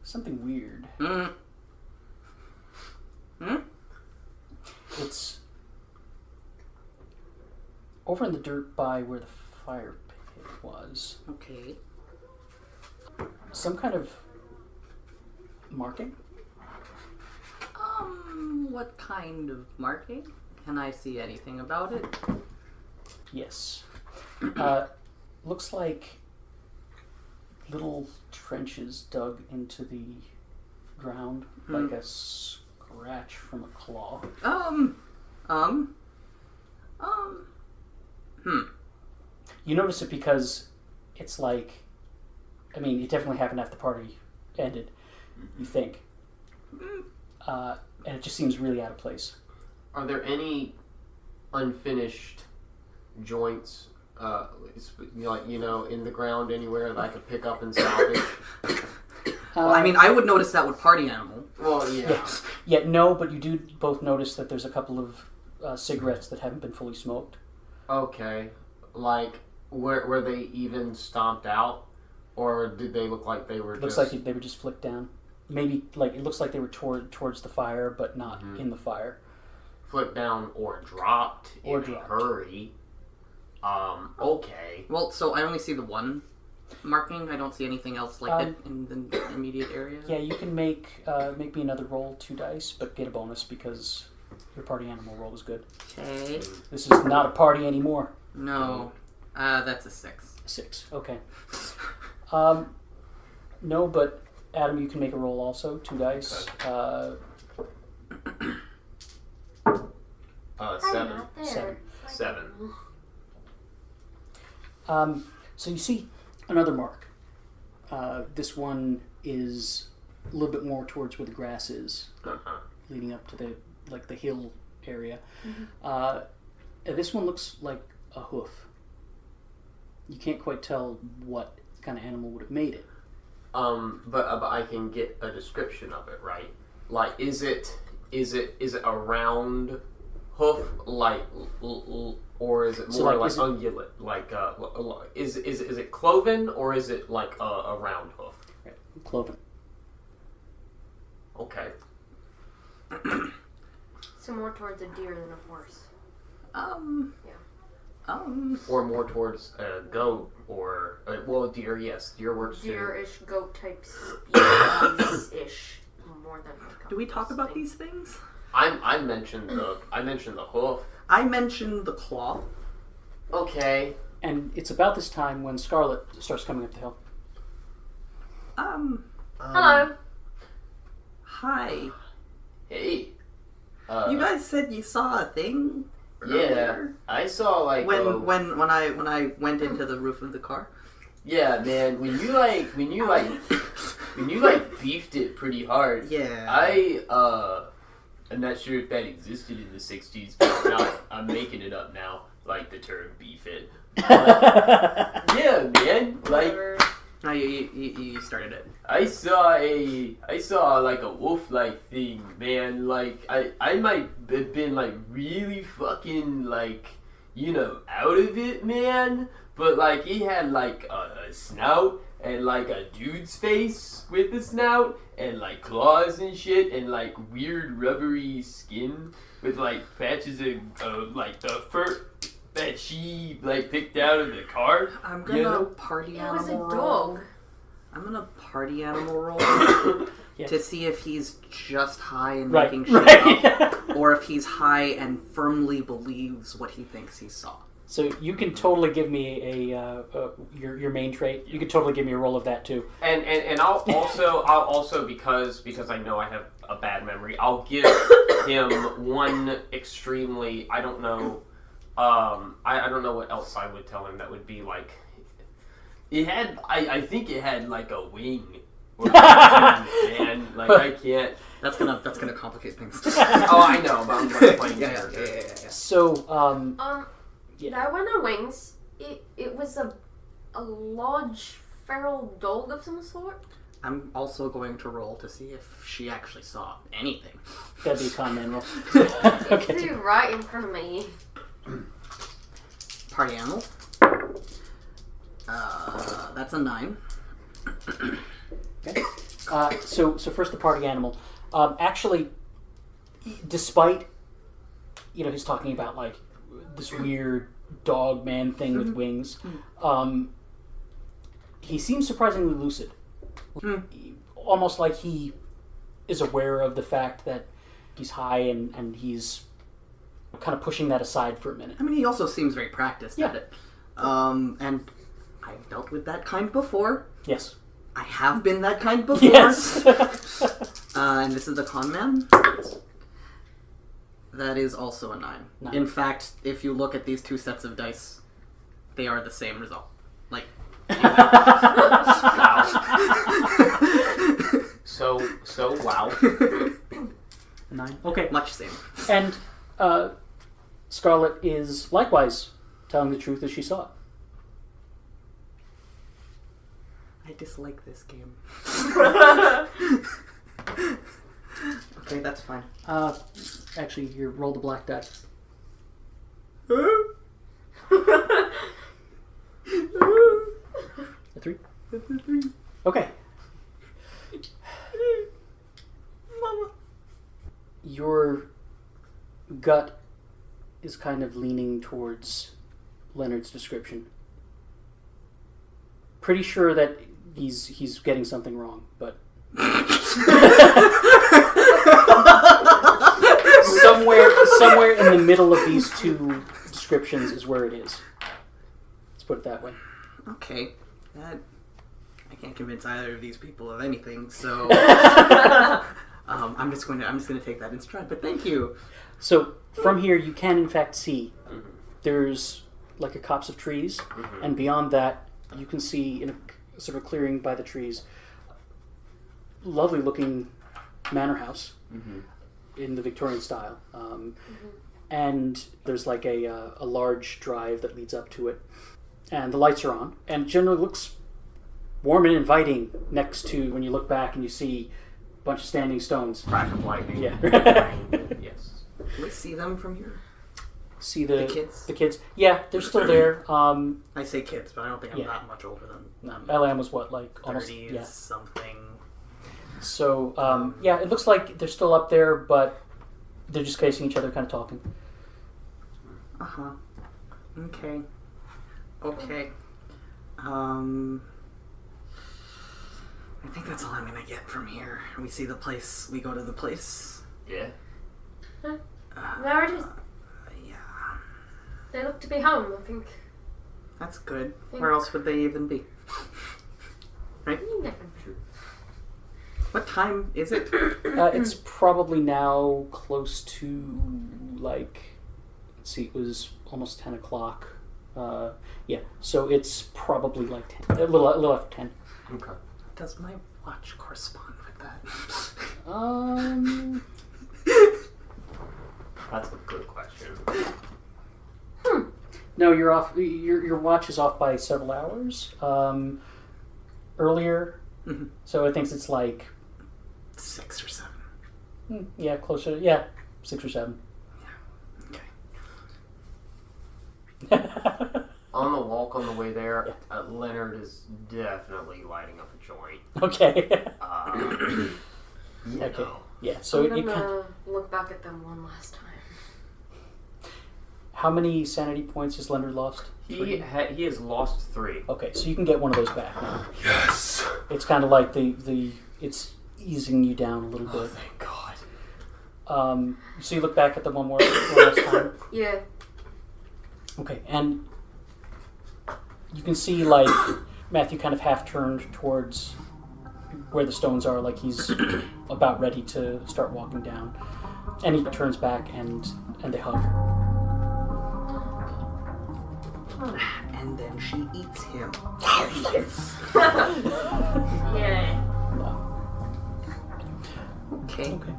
something weird. It's over in the dirt by where the fire pit was. Okay. Some kind of marking? What kind of marking? Can I see anything about it? Yes. Looks like little trenches dug into the ground, like a scratch from a claw. You notice it because it's like, it definitely happened after the party ended, you think. And it just seems really out of place. Are there any unfinished joints, in the ground anywhere that I could pick up and salvage? Well, I would notice that with party animal. Well, yeah. Yeah, no, but you do both notice that there's a couple of cigarettes that haven't been fully smoked. Okay. Were they even stomped out? Or did they look like they were Looks like they were just flicked down. Maybe, it looks like they were towards the fire, but not in the fire. flipped down or dropped Or in dropped. a hurry. Okay. Well, so I only see the one marking. I don't see anything else like it in the immediate area. Yeah, you can make me another roll, 2 dice, but get a bonus because your party animal roll was good. Okay. This is not a party anymore. No. That's a 6. 6. Okay. No, but Adam, you can make a roll also, 2 dice. I'm 7. not there. 7. 7. So you see another mark. This one is a little bit more towards where the grass is, leading up to the hill area. And this one looks like a hoof. You can't quite tell what kind of animal would have made it. But I can get a description of it, right? Like, is it a round hoof, or is it So, more like, like is it- ungulate? Like, is it cloven, or is it like a round hoof? Cloven. Okay. So more towards a deer than a horse. Or more towards a goat or well, deer. Yes, deer works too. Deer-ish, goat type species-ish, more than. Do we talk about these things? I mentioned the hoof. I mentioned the claw. Okay. And it's about this time when Scarlette starts coming up the hill. Hello. Hi. Hey. You guys said you saw a thing? Yeah, earlier? I saw like when I went into the roof of the car. Yeah, man. When you beefed it pretty hard. Yeah. I'm not sure if that existed in the '60s, but I'm making it up now. Like the term "beef it." But, yeah, man. Like. No, you started it. I saw like a wolf-like thing, man. Like I might have been like really fucking like, you know, out of it, man. But like it had like a snout and like a dude's face with the snout and like claws and shit and like weird rubbery skin with like patches of like the fur that she like picked out of the car. I'm gonna party It animal was a roll. dog. I'm gonna party animal roll Yeah. to see if he's just high and Right, making shit right. up, or if he's high and firmly believes what he thinks he saw. So you can totally give me your main trait. You can totally give me a roll of that too. And I'll also because I know I have a bad memory, I'll give him one extremely I don't know what else I would tell him that would be like it had I think it had like a wing or something, man. Like I can't. That's gonna complicate things. Oh, I know, but I'm like playing character. Yeah. So That one on wings. It was a large feral dog of some sort. I'm also going to roll to see if she actually saw anything. that'd be a con man roll. It's Okay. right in front of me. Party animal. That's a 9. Okay. So first the party animal. Actually, despite he's talking about like this weird dog man thing with wings, he seems surprisingly lucid. Almost like he is aware of the fact that he's high and he's kind of pushing that aside for a minute. I mean, he also seems very practiced at it. And I've dealt with that kind before. Yes. I have been that kind before. Yes. And this is the con man. That is also a 9. In fact, if you look at these two sets of dice, they are the same result. Like, Wow. So wow. 9. Okay. much same. And Scarlette is likewise telling the truth as she saw it. I dislike this game. Okay, that's fine. Actually, you roll the black die. A 3? Okay. Mama. Your gut is kind of leaning towards Leonard's description. Pretty sure that he's getting something wrong, but somewhere in the middle of these two descriptions is where it is. Let's put it that way. Okay. I can't convince either of these people of anything, so I'm just gonna take that in stride. But thank you. So from here, you can in fact see there's like a copse of trees, and beyond that, you can see in a sort of clearing by the trees, lovely looking manor house in the Victorian style, and there's like a large drive that leads up to it, and the lights are on, and generally looks warm and inviting next to when you look back and you see a bunch of standing stones. Crack of lightning. Yeah. Yes. Can we see them from here? See the kids? The kids. Yeah, they're still there. I say kids, but I don't think I'm Yeah. that much older than them. Elion was what, like almost 30s yeah. something. So, yeah, it looks like they're still up there, but they're just facing each other, kind of talking. Uh-huh. Okay. Okay. I think that's all I'm gonna get from here. We see the place, we go to the place. Yeah. There it is. Yeah. They look to be home, I think. That's good. Where else would they even be? Right? What time is it? It's probably now close to, like, let's see, it was almost 10 o'clock. Yeah, so it's probably like 10, a little after 10. Okay. Does my watch correspond with that? That's a good question. No, you're off. Your watch is off by several hours. Earlier, so it thinks it's like 6 or 7. Yeah, closer. Yeah, 6 or 7. Okay. On the walk on the way there, Leonard is definitely lighting up a joint. Okay. You Okay. know. Yeah. So I'm it gonna look back at them one last time. How many sanity points has Leonard lost? He has lost 3. Okay, so you can get one of those back now. Yes. It's kind of like the it's easing you down a little Oh, bit. thank God. So you look back at them one last time. Yeah. Okay, and you can see, like, Matthew kind of half turned towards where the stones are, like he's about ready to start walking down. And he turns back and they hug. And then she eats him. Yeah. Okay. Okay.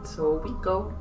So we go.